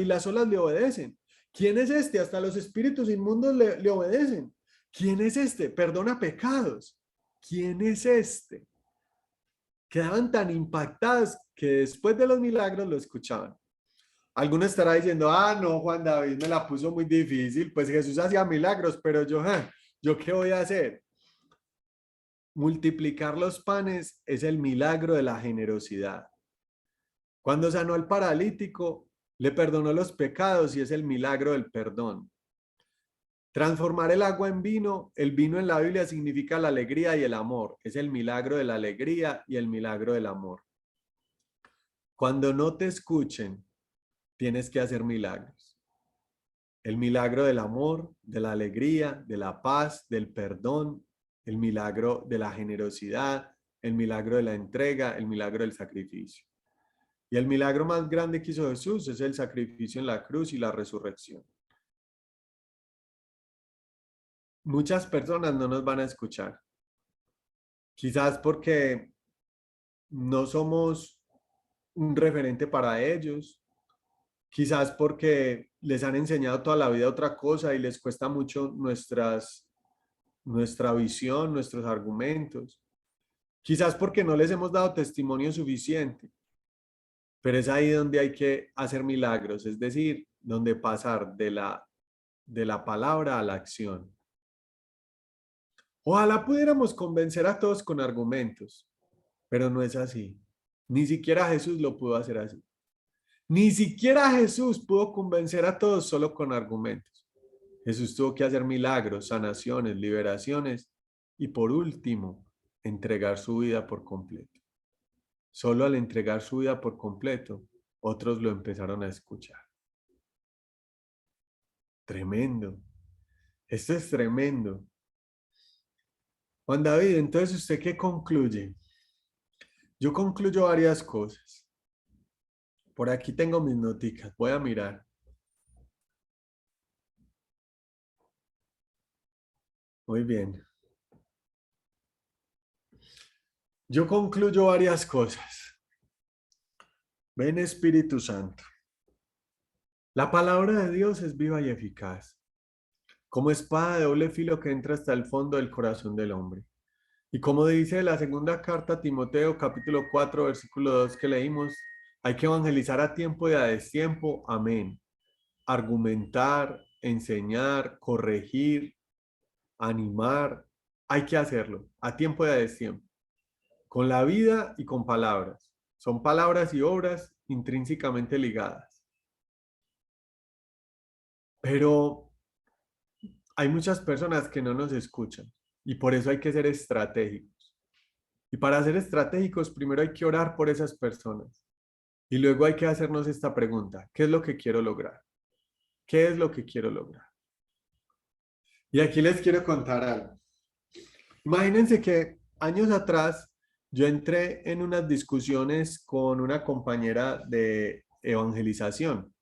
las olas le obedecen. ¿Quién es este? Hasta los espíritus inmundos le obedecen. ¿Quién es este? Perdona pecados. ¿Quién es este? Quedaban tan impactadas que después de los milagros lo escuchaban. Alguno estará diciendo, no, Juan David me la puso muy difícil, pues Jesús hacía milagros, pero ¿yo qué voy a hacer? Multiplicar los panes es el milagro de la generosidad. Cuando sanó al paralítico, le perdonó los pecados y es el milagro del perdón. Transformar el agua en vino, el vino en la Biblia significa la alegría y el amor. Es el milagro de la alegría y el milagro del amor. Cuando no te escuchen, tienes que hacer milagros. El milagro del amor, de la alegría, de la paz, del perdón, el milagro de la generosidad, el milagro de la entrega, el milagro del sacrificio. Y el milagro más grande que hizo Jesús es el sacrificio en la cruz y la resurrección. Muchas personas no nos van a escuchar. Quizás porque no somos un referente para ellos. Quizás porque les han enseñado toda la vida otra cosa y les cuesta mucho nuestra visión, nuestros argumentos. Quizás porque no les hemos dado testimonio suficiente. Pero es ahí donde hay que hacer milagros, es decir, donde pasar de la palabra a la acción. Ojalá pudiéramos convencer a todos con argumentos, pero no es así. Ni siquiera Jesús lo pudo hacer así. Ni siquiera Jesús pudo convencer a todos solo con argumentos. Jesús tuvo que hacer milagros, sanaciones, liberaciones y por último, entregar su vida por completo. Solo al entregar su vida por completo, otros lo empezaron a escuchar. Tremendo. Esto es tremendo. Juan David, entonces, ¿usted qué concluye? Yo concluyo varias cosas. Por aquí tengo mis noticas. Voy a mirar. Muy bien. Yo concluyo varias cosas. Ven, Espíritu Santo. La palabra de Dios es viva y eficaz, como espada de doble filo que entra hasta el fondo del corazón del hombre. Y como dice la segunda carta a Timoteo, capítulo 4, versículo 2 que leímos, hay que evangelizar a tiempo y a destiempo. Amén. Argumentar, enseñar, corregir, animar. Hay que hacerlo a tiempo y a destiempo. Con la vida y con palabras. Son palabras y obras intrínsecamente ligadas. Pero hay muchas personas que no nos escuchan y por eso hay que ser estratégicos. Y para ser estratégicos, primero hay que orar por esas personas y luego hay que hacernos esta pregunta: ¿qué es lo que quiero lograr? ¿Qué es lo que quiero lograr? Y aquí les quiero contar algo. Imagínense que años atrás yo entré en unas discusiones con una compañera de evangelización.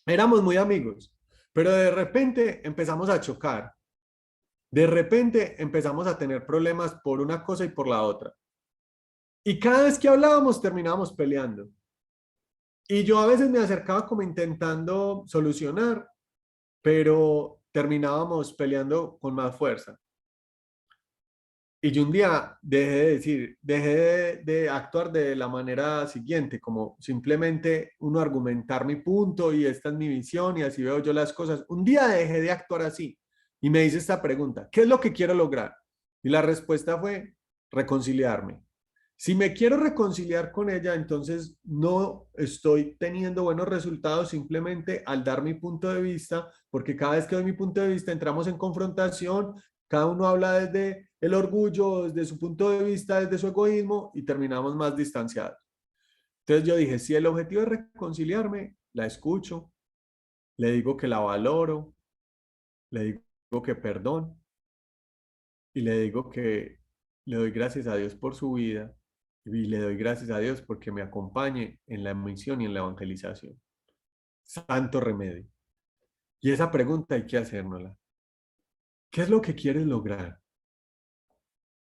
Éramos muy amigos, pero de repente empezamos a chocar. De repente empezamos a tener problemas por una cosa y por la otra. Y cada vez que hablábamos terminábamos peleando. Y yo a veces me acercaba como intentando solucionar, pero terminábamos peleando con más fuerza. Y yo un día dejé de actuar de la manera siguiente, como simplemente uno argumentar mi punto y esta es mi visión y así veo yo las cosas. Un día dejé de actuar así y me hice esta pregunta: ¿qué es lo que quiero lograr? Y la respuesta fue reconciliarme. Si me quiero reconciliar con ella, entonces no estoy teniendo buenos resultados simplemente al dar mi punto de vista, porque cada vez que doy mi punto de vista entramos en confrontación, cada uno habla desde el orgullo, desde su punto de vista, desde su egoísmo y terminamos más distanciados. Entonces yo dije, si el objetivo es reconciliarme, la escucho, le digo que la valoro, le digo que perdón y le digo que le doy gracias a Dios por su vida y le doy gracias a Dios porque me acompañe en la misión y en la evangelización. Santo remedio. Y esa pregunta hay que hacérnosla. ¿Qué es lo que quieres lograr?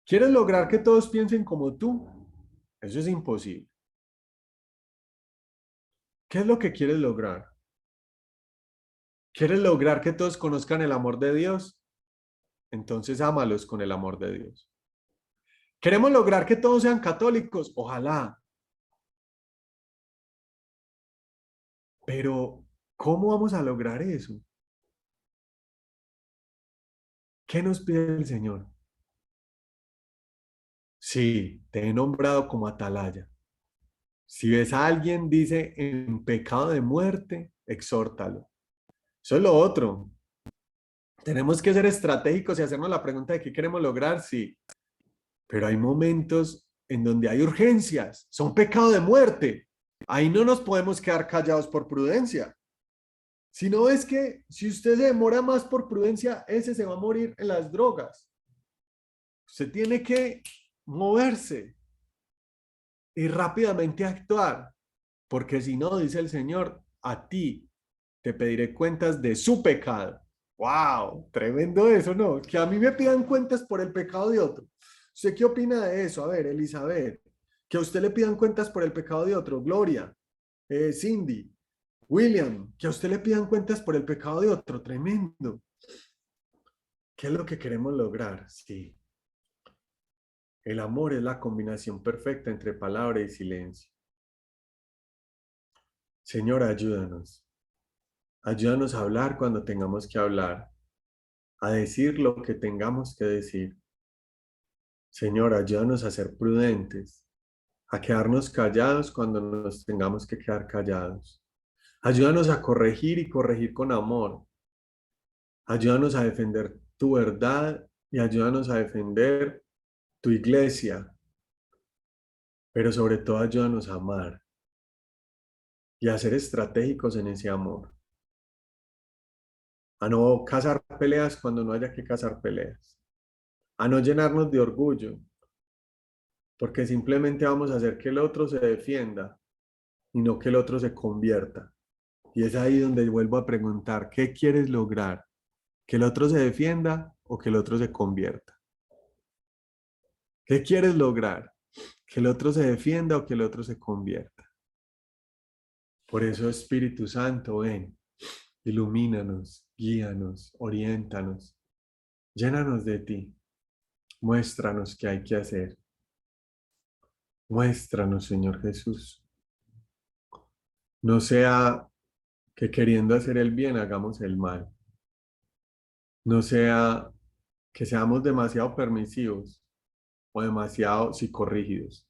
¿Quieres lograr que todos piensen como tú? Eso es imposible. ¿Qué es lo que quieres lograr? ¿Quieres lograr que todos conozcan el amor de Dios? Entonces ámalos con el amor de Dios. ¿Queremos lograr que todos sean católicos? Ojalá. Pero, ¿cómo vamos a lograr eso? ¿Qué nos pide el Señor? Sí, te he nombrado como atalaya. Si ves a alguien, dice, en pecado de muerte, exhórtalo. Eso es lo otro. Tenemos que ser estratégicos y hacernos la pregunta de qué queremos lograr, sí. Pero hay momentos en donde hay urgencias, son pecado de muerte. Ahí no nos podemos quedar callados por prudencia. Si no es que si usted se demora más por prudencia, ese se va a morir en las drogas. Usted tiene que moverse y rápidamente actuar, porque si no, dice el Señor, a ti te pediré cuentas de su pecado. ¡Wow! Tremendo eso, ¿no? Que a mí me pidan cuentas por el pecado de otro. ¿Usted qué opina de eso? A ver, Elizabeth, que a usted le pidan cuentas por el pecado de otro. Gloria, Cindy, William, que a usted le pidan cuentas por el pecado de otro. Tremendo. ¿Qué es lo que queremos lograr? Sí. El amor es la combinación perfecta entre palabra y silencio. Señor, ayúdanos. Ayúdanos a hablar cuando tengamos que hablar, a decir lo que tengamos que decir. Señor, ayúdanos a ser prudentes, a quedarnos callados cuando nos tengamos que quedar callados. Ayúdanos a corregir y corregir con amor. Ayúdanos a defender tu verdad y ayúdanos a defender tu iglesia. pero sobre todo ayúdanos a amar y a ser estratégicos en ese amor, a no cazar peleas cuando no haya que cazar peleas, a no llenarnos de orgullo, porque simplemente vamos a hacer que el otro se defienda y no que el otro se convierta. Y es ahí donde vuelvo a preguntar, ¿qué quieres lograr? ¿Que el otro se defienda o que el otro se convierta? ¿Qué quieres lograr? ¿Que el otro se defienda o que el otro se convierta? Por eso, Espíritu Santo, ven, ilumínanos, guíanos, oriéntanos, llénanos de ti, muéstranos qué hay que hacer. Muéstranos, Señor Jesús. No sea que queriendo hacer el bien hagamos el mal. No sea que seamos demasiado permisivos o demasiado psicorrígidos.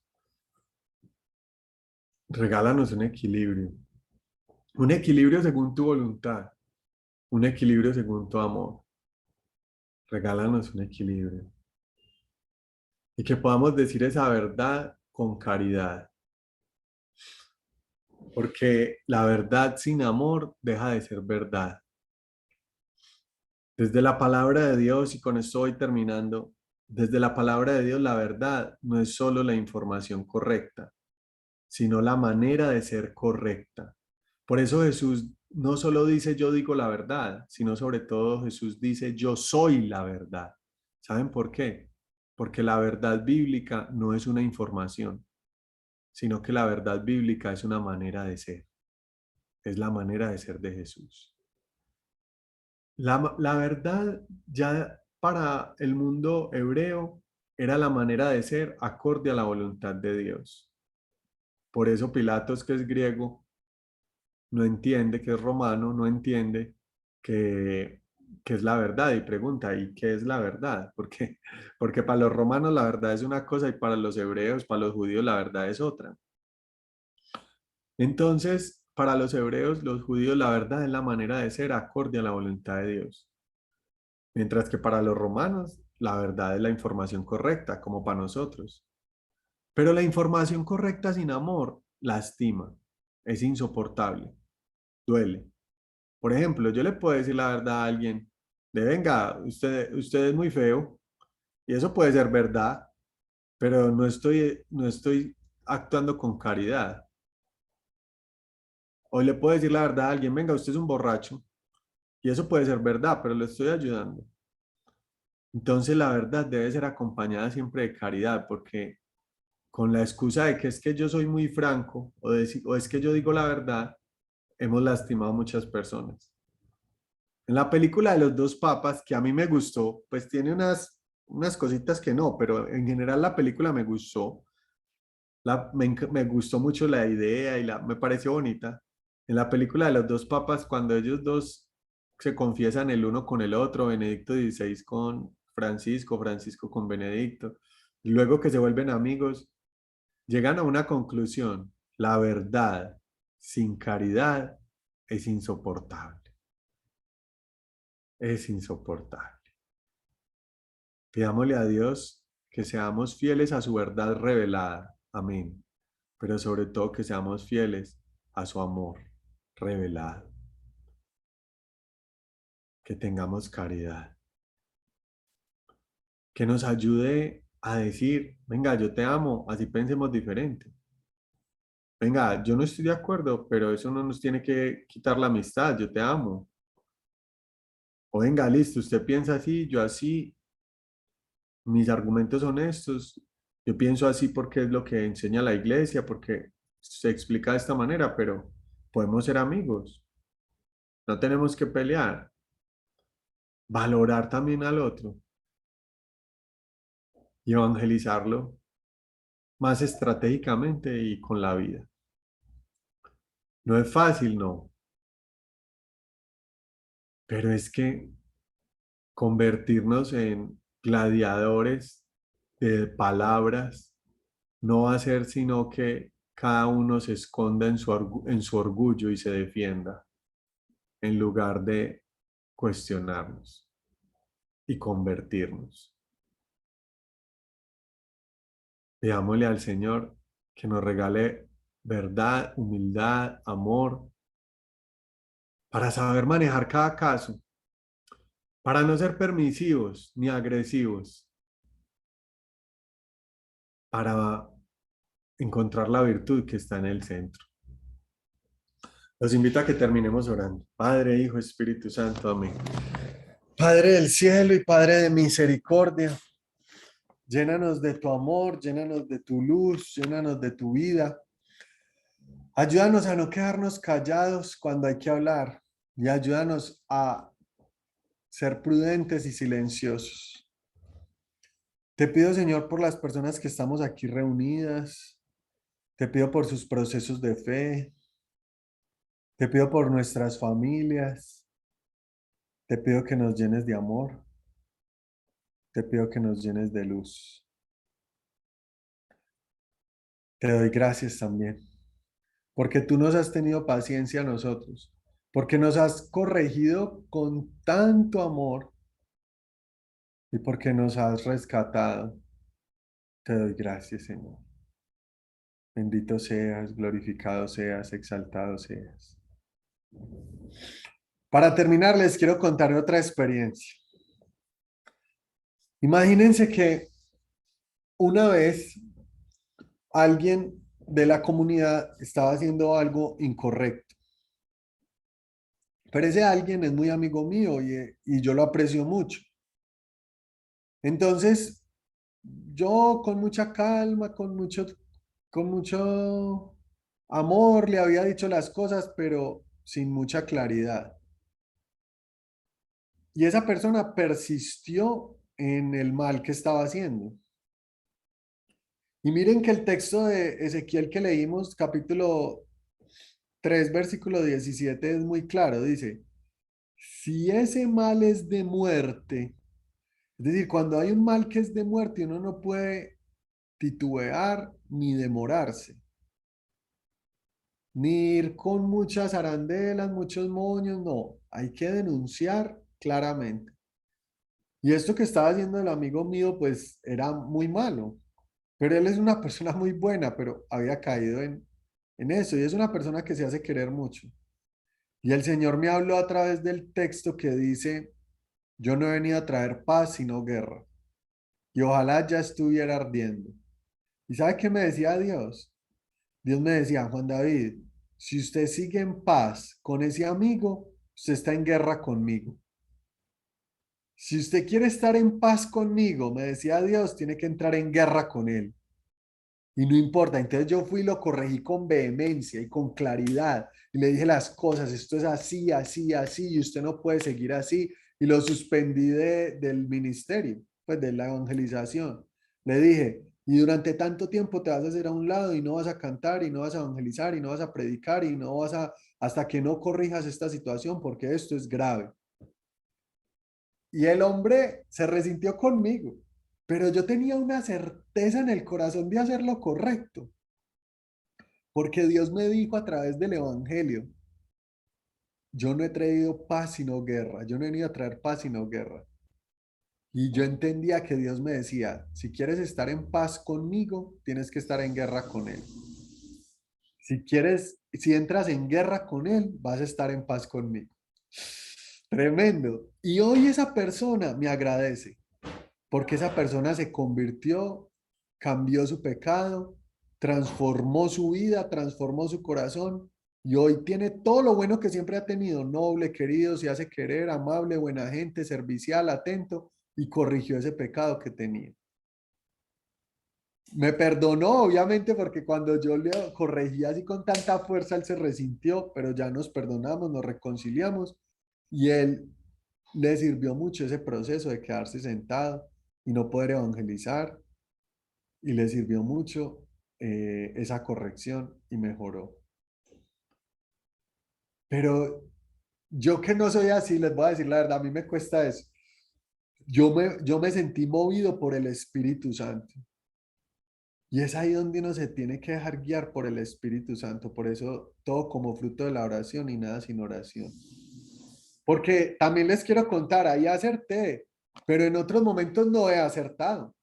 Regálanos un equilibrio según tu voluntad, un equilibrio según tu amor. Regálanos un equilibrio y que podamos decir esa verdad con caridad, porque la verdad sin amor deja de ser verdad. Desde la palabra de Dios, y con esto voy terminando, desde la palabra de Dios la verdad no es solo la información correcta, sino la manera de ser correcta. Por eso Jesús no solo dice yo digo la verdad, sino sobre todo Jesús dice yo soy la verdad. ¿Saben por qué? Porque la verdad bíblica no es una información, sino que la verdad bíblica es una manera de ser, es la manera de ser de Jesús. La verdad ya para el mundo hebreo era la manera de ser acorde a la voluntad de Dios. Por eso Pilatos, que es griego, no entiende, que es romano, no entiende que, que es la verdad y pregunta, ¿y qué es la verdad? Porque para los romanos la verdad es una cosa y para los hebreos, para los judíos la verdad es otra. Entonces, para los hebreos, los judíos, la verdad es la manera de ser acorde a la voluntad de Dios. Mientras que para los romanos, la verdad es la información correcta, como para nosotros. Pero la información correcta sin amor lastima, es insoportable, duele. Por ejemplo, yo le puedo decir la verdad a alguien de venga, usted es muy feo, y eso puede ser verdad, pero no estoy actuando con caridad. O le puedo decir la verdad a alguien, venga, usted es un borracho, y eso puede ser verdad, pero le estoy ayudando. Entonces la verdad debe ser acompañada siempre de caridad, porque con la excusa de que es que yo soy muy franco o es que yo digo la verdad, hemos lastimado a muchas personas. En la película de los dos papas, que a mí me gustó, pues tiene unas cositas que no, pero en general la película me gustó. Me gustó mucho la idea y me pareció bonita. En la película de los dos papas, cuando ellos dos se confiesan el uno con el otro, Benedicto XVI con Francisco, Francisco con Benedicto, y luego que se vuelven amigos, llegan a una conclusión: la verdad sin caridad es insoportable, es insoportable. Pidámosle a Dios que seamos fieles a su verdad revelada. Amén. Pero sobre todo que seamos fieles a su amor revelado. Que tengamos caridad. Que nos ayude a decir, venga, yo te amo, así pensemos diferente. Venga, yo no estoy de acuerdo, pero eso no nos tiene que quitar la amistad, yo te amo. O venga, listo, usted piensa así, yo así, mis argumentos son estos, yo pienso así porque es lo que enseña la iglesia, porque se explica de esta manera, pero podemos ser amigos, no tenemos que pelear, valorar también al otro y evangelizarlo más estratégicamente y con la vida. No es fácil, no, pero es que convertirnos en gladiadores de palabras no va a ser sino que cada uno se esconda en su orgullo y se defienda, en lugar de cuestionarnos y convertirnos. Pidámosle al Señor que nos regale verdad, humildad, amor, para saber manejar cada caso, para no ser permisivos ni agresivos, para encontrar la virtud que está en el centro. Los invito a que terminemos orando. Padre, Hijo, Espíritu Santo, amén. Padre del cielo y Padre de misericordia, llénanos de tu amor, llénanos de tu luz, llénanos de tu vida. Ayúdanos a no quedarnos callados cuando hay que hablar y ayúdanos a ser prudentes y silenciosos. Te pido, Señor, por las personas que estamos aquí reunidas. Te pido por sus procesos de fe. Te pido por nuestras familias. Te pido que nos llenes de amor. Te pido que nos llenes de luz. Te doy gracias también, porque tú nos has tenido paciencia a nosotros, porque nos has corregido con tanto amor y porque nos has rescatado. Te doy gracias, Señor. Bendito seas, glorificado seas, exaltado seas. Para terminar, les quiero contar otra experiencia. Imagínense que una vez alguien de la comunidad estaba haciendo algo incorrecto. Pero ese alguien es muy amigo mío y yo lo aprecio mucho. Entonces, yo con mucha calma, con mucho amor le había dicho las cosas, pero sin mucha claridad. Y esa persona persistió en el mal que estaba haciendo. Y miren que el texto de Ezequiel que leímos, capítulo 3, versículo 17, es muy claro. Dice, si ese mal es de muerte, es decir, cuando hay un mal que es de muerte, uno no puede titubear ni demorarse, ni ir con muchas arandelas, muchos moños, no, hay que denunciar claramente. Y esto que estaba haciendo el amigo mío, pues era muy malo, pero él es una persona muy buena, pero había caído en eso, y es una persona que se hace querer mucho. Y el Señor me habló a través del texto que dice, yo no he venido a traer paz, sino guerra. Y ojalá ya estuviera ardiendo. ¿Y sabe qué me decía Dios? Dios me decía, Juan David, si usted sigue en paz con ese amigo, usted está en guerra conmigo. Si usted quiere estar en paz conmigo, me decía Dios, tiene que entrar en guerra con él. Y no importa, entonces yo fui y lo corregí con vehemencia y con claridad. Y le dije las cosas, esto es así, así, así, y usted no puede seguir así. Y lo suspendí del ministerio, pues de la evangelización. Le dije, y durante tanto tiempo te vas a hacer a un lado y no vas a cantar y no vas a evangelizar y no vas a predicar y no vas a, hasta que no corrijas esta situación, porque esto es grave. Y el hombre se resintió conmigo, pero yo tenía una certeza en el corazón de hacer lo correcto, porque Dios me dijo a través del Evangelio, yo no he traído paz sino guerra, yo no he venido a traer paz sino guerra. Y yo entendía que Dios me decía, si quieres estar en paz conmigo, tienes que estar en guerra con Él. Si entras en guerra con Él, vas a estar en paz conmigo. Tremendo. Y hoy esa persona me agradece, porque esa persona se convirtió, cambió su pecado, transformó su vida, transformó su corazón y hoy tiene todo lo bueno que siempre ha tenido, noble, querido, se hace querer, amable, buena gente, servicial, atento y corrigió ese pecado que tenía. Me perdonó, obviamente, porque cuando yo le corregí así con tanta fuerza, él se resintió, pero ya nos perdonamos, nos reconciliamos y él le sirvió mucho ese proceso de quedarse sentado y no poder evangelizar y le sirvió mucho esa corrección y mejoró. Pero yo que no soy así, les voy a decir la verdad, a mí me cuesta eso. Yo me sentí movido por el Espíritu Santo. Y es ahí donde uno se tiene que dejar guiar por el Espíritu Santo. Por eso todo como fruto de la oración y nada sin oración. Porque también les quiero contar, ahí acerté, pero en otros momentos no he acertado.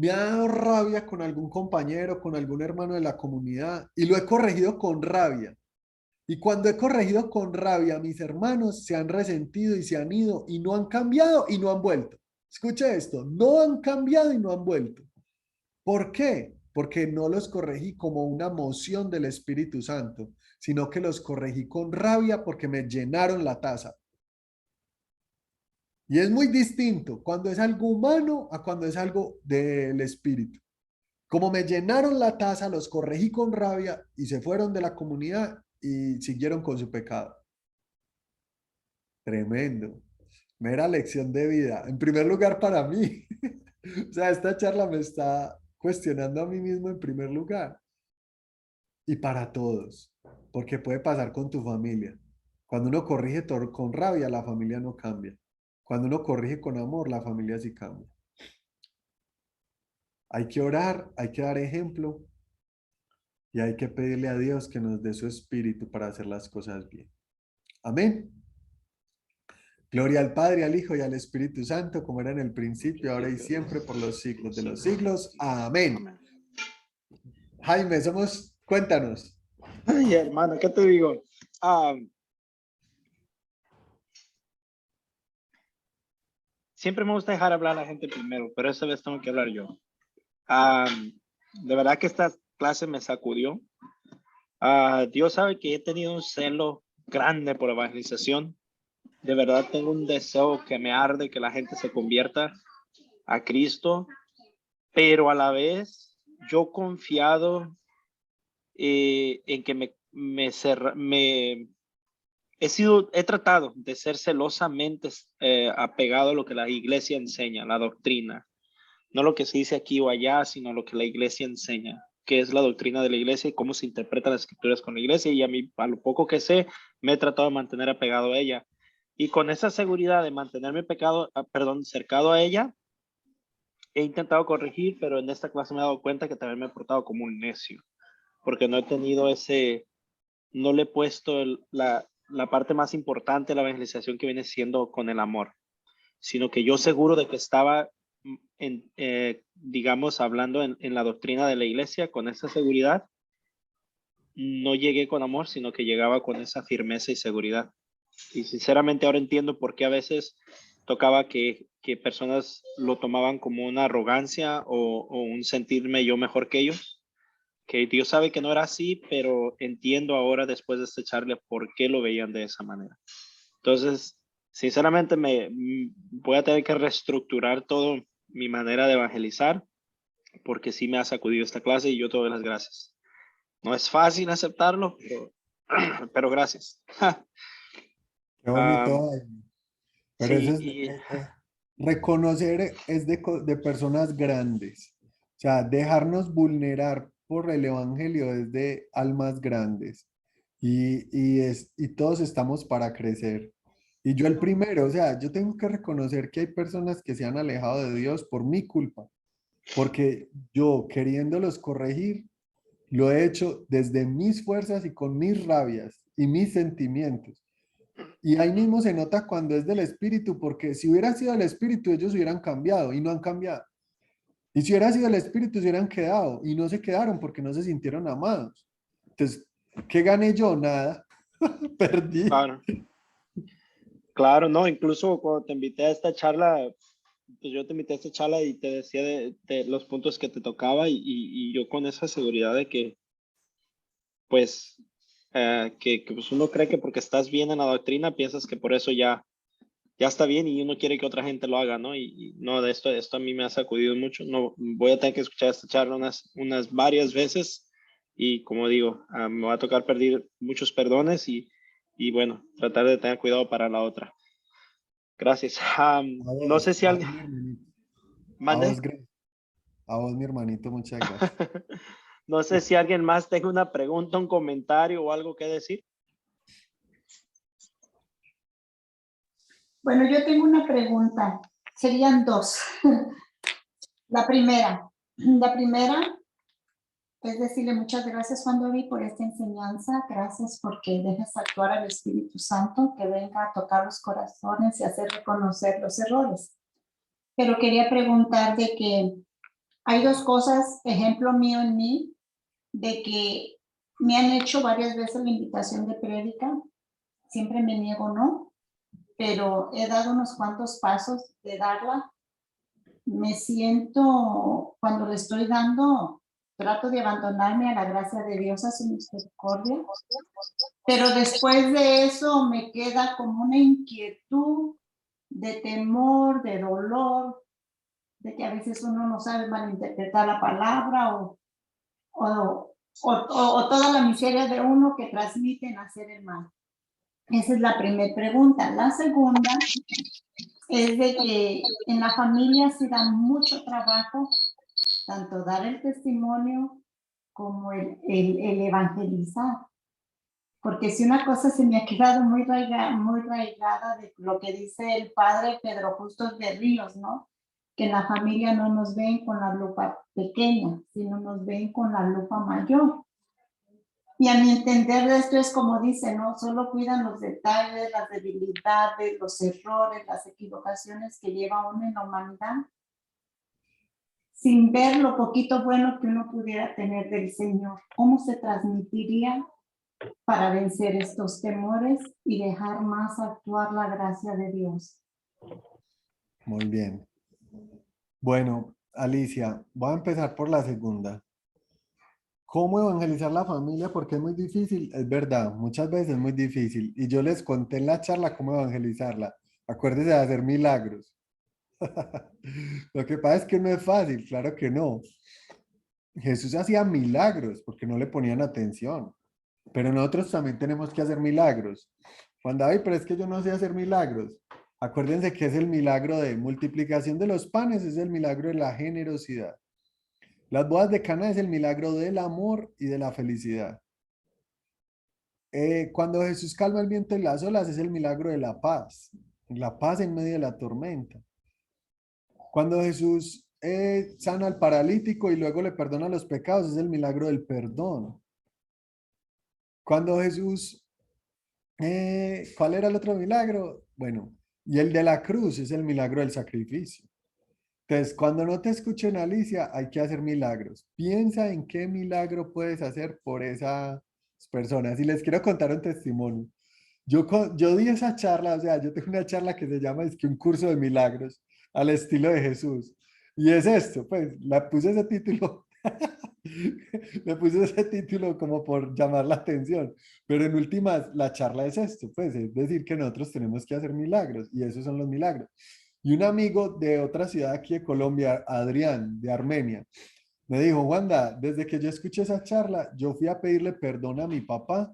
me ha dado rabia con algún compañero, con algún hermano de la comunidad y lo he corregido con rabia. Y cuando he corregido con rabia, mis hermanos se han resentido y se han ido y no han cambiado y no han vuelto. Escuche esto, no han cambiado y no han vuelto. ¿Por qué? Porque no los corregí como una moción del Espíritu Santo, sino que los corregí con rabia porque me llenaron la taza. Y es muy distinto cuando es algo humano a cuando es algo del Espíritu. Como me llenaron la taza, los corregí con rabia y se fueron de la comunidad y siguieron con su pecado. Tremendo. Mera lección de vida. En primer lugar para mí. O sea, esta charla me está cuestionando a mí mismo en primer lugar. Y para todos. Porque puede pasar con tu familia. Cuando uno corrige con rabia, la familia no cambia. Cuando uno corrige con amor, la familia sí cambia. Hay que orar, hay que dar ejemplo y hay que pedirle a Dios que nos dé su espíritu para hacer las cosas bien. Amén. Gloria al Padre, al Hijo y al Espíritu Santo, como era en el principio, ahora y siempre, por los siglos de los siglos. Amén. Amén. Jaime, cuéntanos. Ay, hermano, ¿qué te digo? Siempre me gusta dejar hablar a la gente primero, pero esta vez tengo que hablar yo. De verdad que esta clase me sacudió. Dios sabe que he tenido un celo grande por evangelización. De verdad tengo un deseo que me arde que la gente se convierta a Cristo, pero a la vez yo confiado en que he tratado de ser celosamente apegado a lo que la iglesia enseña, la doctrina. No lo que se dice aquí o allá, sino lo que la iglesia enseña, que es la doctrina de la iglesia y cómo se interpretan las escrituras con la iglesia. Y a mí, a lo poco que sé, me he tratado de mantener apegado a ella. Y con esa seguridad de mantenerme cercado a ella, he intentado corregir, pero en esta clase me he dado cuenta que también me he portado como un necio, porque no he tenido no le he puesto la parte más importante de la evangelización que viene siendo con el amor, sino que yo seguro de que estaba digamos, hablando en la doctrina de la iglesia, con esa seguridad, no llegué con amor, sino que llegaba con esa firmeza y seguridad. Y sinceramente ahora entiendo por qué a veces tocaba que personas lo tomaban como una arrogancia o un sentirme yo mejor que ellos, que Dios sabe que no era así, pero entiendo ahora después de este charla por qué lo veían de esa manera. Entonces, sinceramente voy a tener que reestructurar todo mi manera de evangelizar, porque sí me ha sacudido esta clase y yo te doy las gracias. No es fácil aceptarlo, pero gracias. Qué bonito. Pero eso Sí, es, reconocer es de personas grandes. O sea, dejarnos vulnerar por el evangelio es de almas grandes. Y todos estamos para crecer. Y yo el primero, o sea, yo tengo que reconocer que hay personas que se han alejado de Dios por mi culpa, porque yo queriéndolos corregir, lo he hecho desde mis fuerzas y con mis rabias y mis sentimientos. Y ahí mismo se nota cuando es del espíritu, porque si hubiera sido el espíritu, ellos hubieran cambiado y no han cambiado. Y si hubiera sido el espíritu, se hubieran quedado y no se quedaron porque no se sintieron amados. Entonces, ¿qué gané yo? Nada. Perdí. claro, claro, no, incluso cuando te invité a esta charla, pues yo te invité a esta charla y te decía de los puntos que te tocaba y yo con esa seguridad de que, pues, pues uno cree que porque estás bien en la doctrina, piensas que por eso ya está bien y uno quiere que otra gente lo haga, ¿no? Y no, de esto a mí me ha sacudido mucho. No, voy a tener que escuchar esta charla unas varias veces y como digo, me va a tocar pedir muchos perdones y bueno, tratar de tener cuidado para la otra. Gracias. No sé si A alguien vos, mi hermanito. A vos, mande. a vos, mi hermanito, muchas gracias. No sé si alguien más tenga una pregunta, un comentario o algo que decir. Bueno, yo tengo una pregunta. Serían dos. La primera es decirle muchas gracias, Juan David, por esta enseñanza. Gracias porque dejas actuar al Espíritu Santo que venga a tocar los corazones y hacer reconocer los errores. Pero quería preguntar de que Hay dos cosas, ejemplo mío en mí, de que me han hecho varias veces la invitación de prédica, siempre me niego no, pero he dado unos cuantos pasos de darla. Me siento, cuando le estoy dando, trato de abandonarme a la gracia de Dios, a su misericordia, pero después de eso me queda como una inquietud de temor, de dolor, de que a veces uno no sabe malinterpretar la palabra o toda la miseria de uno que transmiten hacer el mal. Esa es la primera pregunta. La segunda es de que en la familia se da mucho trabajo, tanto dar el testimonio como el evangelizar. Porque si una cosa se me ha quedado muy raigada de lo que dice el padre Pedro Justo de Ríos, ¿no? Que en la familia no nos ven con la lupa pequeña, sino nos ven con la lupa mayor. Y a mi entender esto es como dice, ¿no? Solo cuidan los detalles, las debilidades, los errores, las equivocaciones que lleva uno en la humanidad, sin ver lo poquito bueno que uno pudiera tener del Señor. ¿Cómo se transmitiría para vencer estos temores y dejar más actuar la gracia de Dios? Muy bien. Bueno, Alicia, voy a empezar por la segunda. ¿Cómo evangelizar la familia? Porque es muy difícil. Es verdad, muchas veces es muy difícil. Y yo les conté en la charla cómo evangelizarla. Acuérdense de hacer milagros. Lo que pasa es que no es fácil, claro que no. Jesús hacía milagros porque no le ponían atención. Pero nosotros también tenemos que hacer milagros. Cuando, ay, pero es que yo no sé hacer milagros. Acuérdense que es el milagro de multiplicación de los panes, es el milagro de la generosidad. Las bodas de Cana es el milagro del amor y de la felicidad. Cuando Jesús calma el viento y las olas es el milagro de la paz en medio de la tormenta. Cuando Jesús sana al paralítico y luego le perdona los pecados es el milagro del perdón. Cuando Jesús, ¿cuál era el otro milagro? Bueno, y el de la cruz es el milagro del sacrificio. Entonces, cuando no te escuchen, Alicia, hay que hacer milagros. Piensa en qué milagro puedes hacer por esas personas. Y les quiero contar un testimonio. Yo di esa charla, o sea, yo tengo una charla que se llama, es que un curso de milagros al estilo de Jesús. Y es esto, pues, le puse ese título, le puse ese título como por llamar la atención. Pero en últimas, la charla es esto, pues, es decir, que nosotros tenemos que hacer milagros y esos son los milagros. Y un amigo de otra ciudad aquí de Colombia, Adrián, de Armenia, me dijo, Wanda, desde que yo escuché esa charla, yo fui a pedirle perdón a mi papá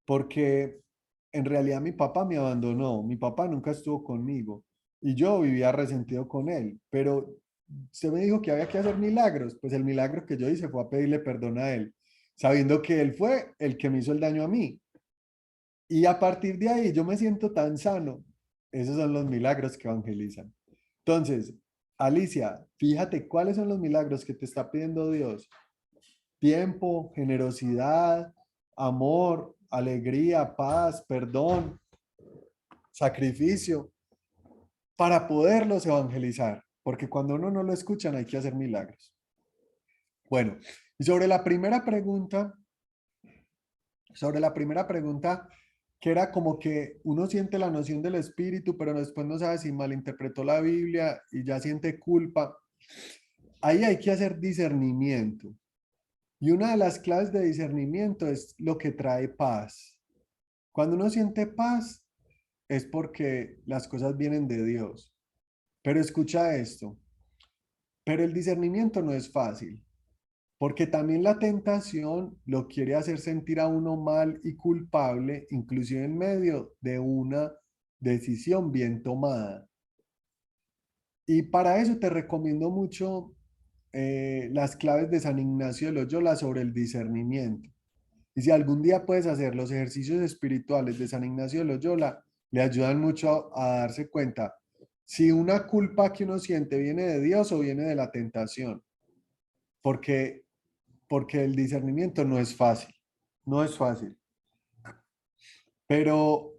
porque en realidad mi papá me abandonó, mi papá nunca estuvo conmigo y yo vivía resentido con él, pero se me dijo que había que hacer milagros, pues el milagro que yo hice fue a pedirle perdón a él, sabiendo que él fue el que me hizo el daño a mí. Y a partir de ahí yo me siento tan sano. Esos son los milagros que evangelizan. Entonces, Alicia, fíjate cuáles son los milagros que te está pidiendo Dios. Tiempo, generosidad, amor, alegría, paz, perdón, sacrificio, para poderlos evangelizar. Porque cuando uno no lo escuchan hay que hacer milagros. Bueno, y sobre la primera pregunta, que era como que uno siente la noción del espíritu, pero después no sabe si malinterpretó la Biblia y ya siente culpa. Ahí hay que hacer discernimiento. Y una de las claves de discernimiento es lo que trae paz. Cuando uno siente paz es porque las cosas vienen de Dios. Pero escucha esto. Pero el discernimiento no es fácil. Porque también la tentación lo quiere hacer sentir a uno mal y culpable, inclusive en medio de una decisión bien tomada. Y para eso te recomiendo mucho las claves de San Ignacio de Loyola sobre el discernimiento. Y si algún día puedes hacer los ejercicios espirituales de San Ignacio de Loyola, le ayudan mucho a darse cuenta si una culpa que uno siente viene de Dios o viene de la tentación. Porque el discernimiento no es fácil, no es fácil. Pero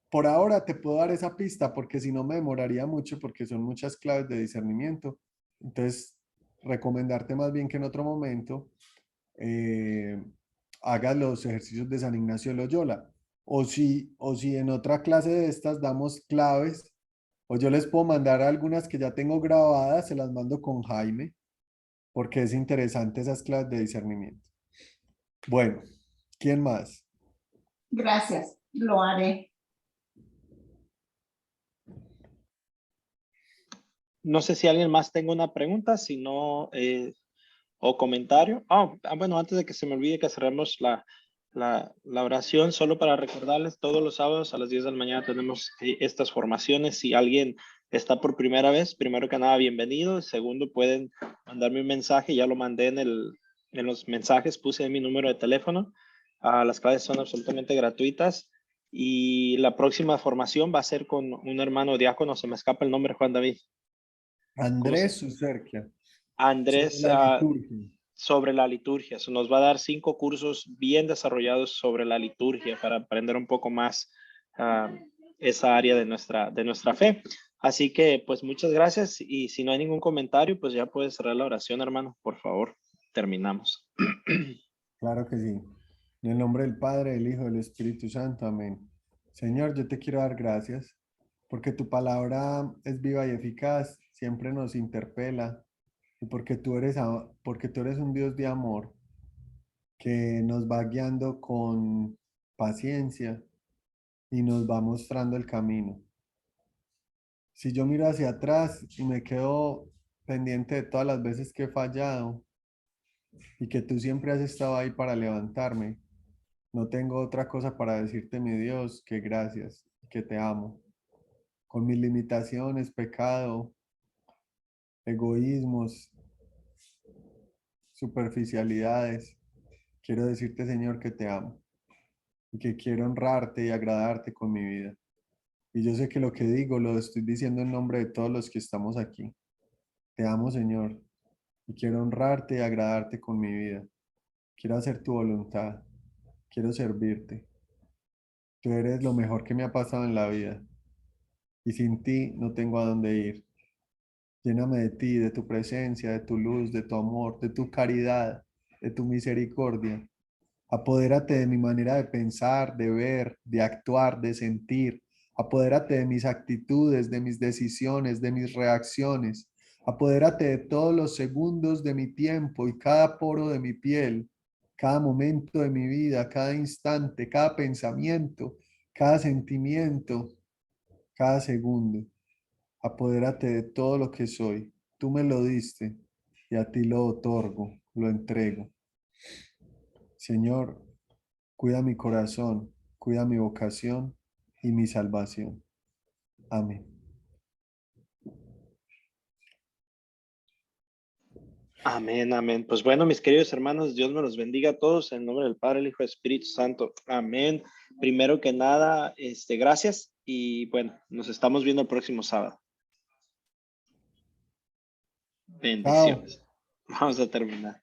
por ahora te puedo dar esa pista porque si no me demoraría mucho porque son muchas claves de discernimiento. Entonces recomendarte más bien que en otro momento hagas los ejercicios de San Ignacio de Loyola. O si en otra clase de estas damos claves, o yo les puedo mandar algunas que ya tengo grabadas, se las mando con Jaime, porque es interesante esas clases de discernimiento. Bueno, ¿quién más? Gracias, lo haré. No sé si alguien más tenga una pregunta, si no, o comentario. Bueno, antes de que se me olvide que cerremos la oración, solo para recordarles, todos los sábados a las 10 de la mañana tenemos estas formaciones. Si alguien está por primera vez, primero que nada, bienvenido. Segundo, pueden mandarme un mensaje, ya lo mandé en los mensajes, puse mi número de teléfono. Las clases son absolutamente gratuitas. Y la próxima formación va a ser con un hermano diácono, se me escapa el nombre, Juan David. Andrés Sucerquia. Andrés, Sobre la liturgia. sobre la liturgia. Nos va a dar 5 cursos bien desarrollados sobre la liturgia para aprender un poco más esa área de nuestra fe. Así que, pues, muchas gracias. Y si no hay ningún comentario, pues ya puedes cerrar la oración, hermano. Por favor, terminamos. Claro que sí. En el nombre del Padre, del Hijo, del Espíritu Santo. Amén. Señor, yo te quiero dar gracias porque tu palabra es viva y eficaz, siempre nos interpela y porque porque tú eres un Dios de amor que nos va guiando con paciencia y nos va mostrando el camino. Si yo miro hacia atrás y me quedo pendiente de todas las veces que he fallado y que tú siempre has estado ahí para levantarme, no tengo otra cosa para decirte, mi Dios, que gracias, que te amo. Con mis limitaciones, pecado, egoísmos, superficialidades, quiero decirte, Señor, que te amo y que quiero honrarte y agradarte con mi vida. Y yo sé que lo que digo lo estoy diciendo en nombre de todos los que estamos aquí. Te amo, Señor, y quiero honrarte y agradarte con mi vida. Quiero hacer tu voluntad. Quiero servirte. Tú eres lo mejor que me ha pasado en la vida. Y sin ti no tengo a dónde ir. Lléname de ti, de tu presencia, de tu luz, de tu amor, de tu caridad, de tu misericordia. Apodérate de mi manera de pensar, de ver, de actuar, de sentir. Apodérate de mis actitudes, de mis decisiones, de mis reacciones. Apodérate de todos los segundos de mi tiempo y cada poro de mi piel, cada momento de mi vida, cada instante, cada pensamiento, cada sentimiento, cada segundo. Apodérate de todo lo que soy. Tú me lo diste y a ti lo otorgo, lo entrego. Señor, cuida mi corazón, cuida mi vocación y mi salvación. Amén. Amén, amén. Pues bueno, mis queridos hermanos, Dios me los bendiga a todos en nombre del Padre, el Hijo y el Espíritu Santo. Amén. Primero que nada, gracias y bueno, nos estamos viendo el próximo sábado. Chao. Bendiciones. Vamos a terminar.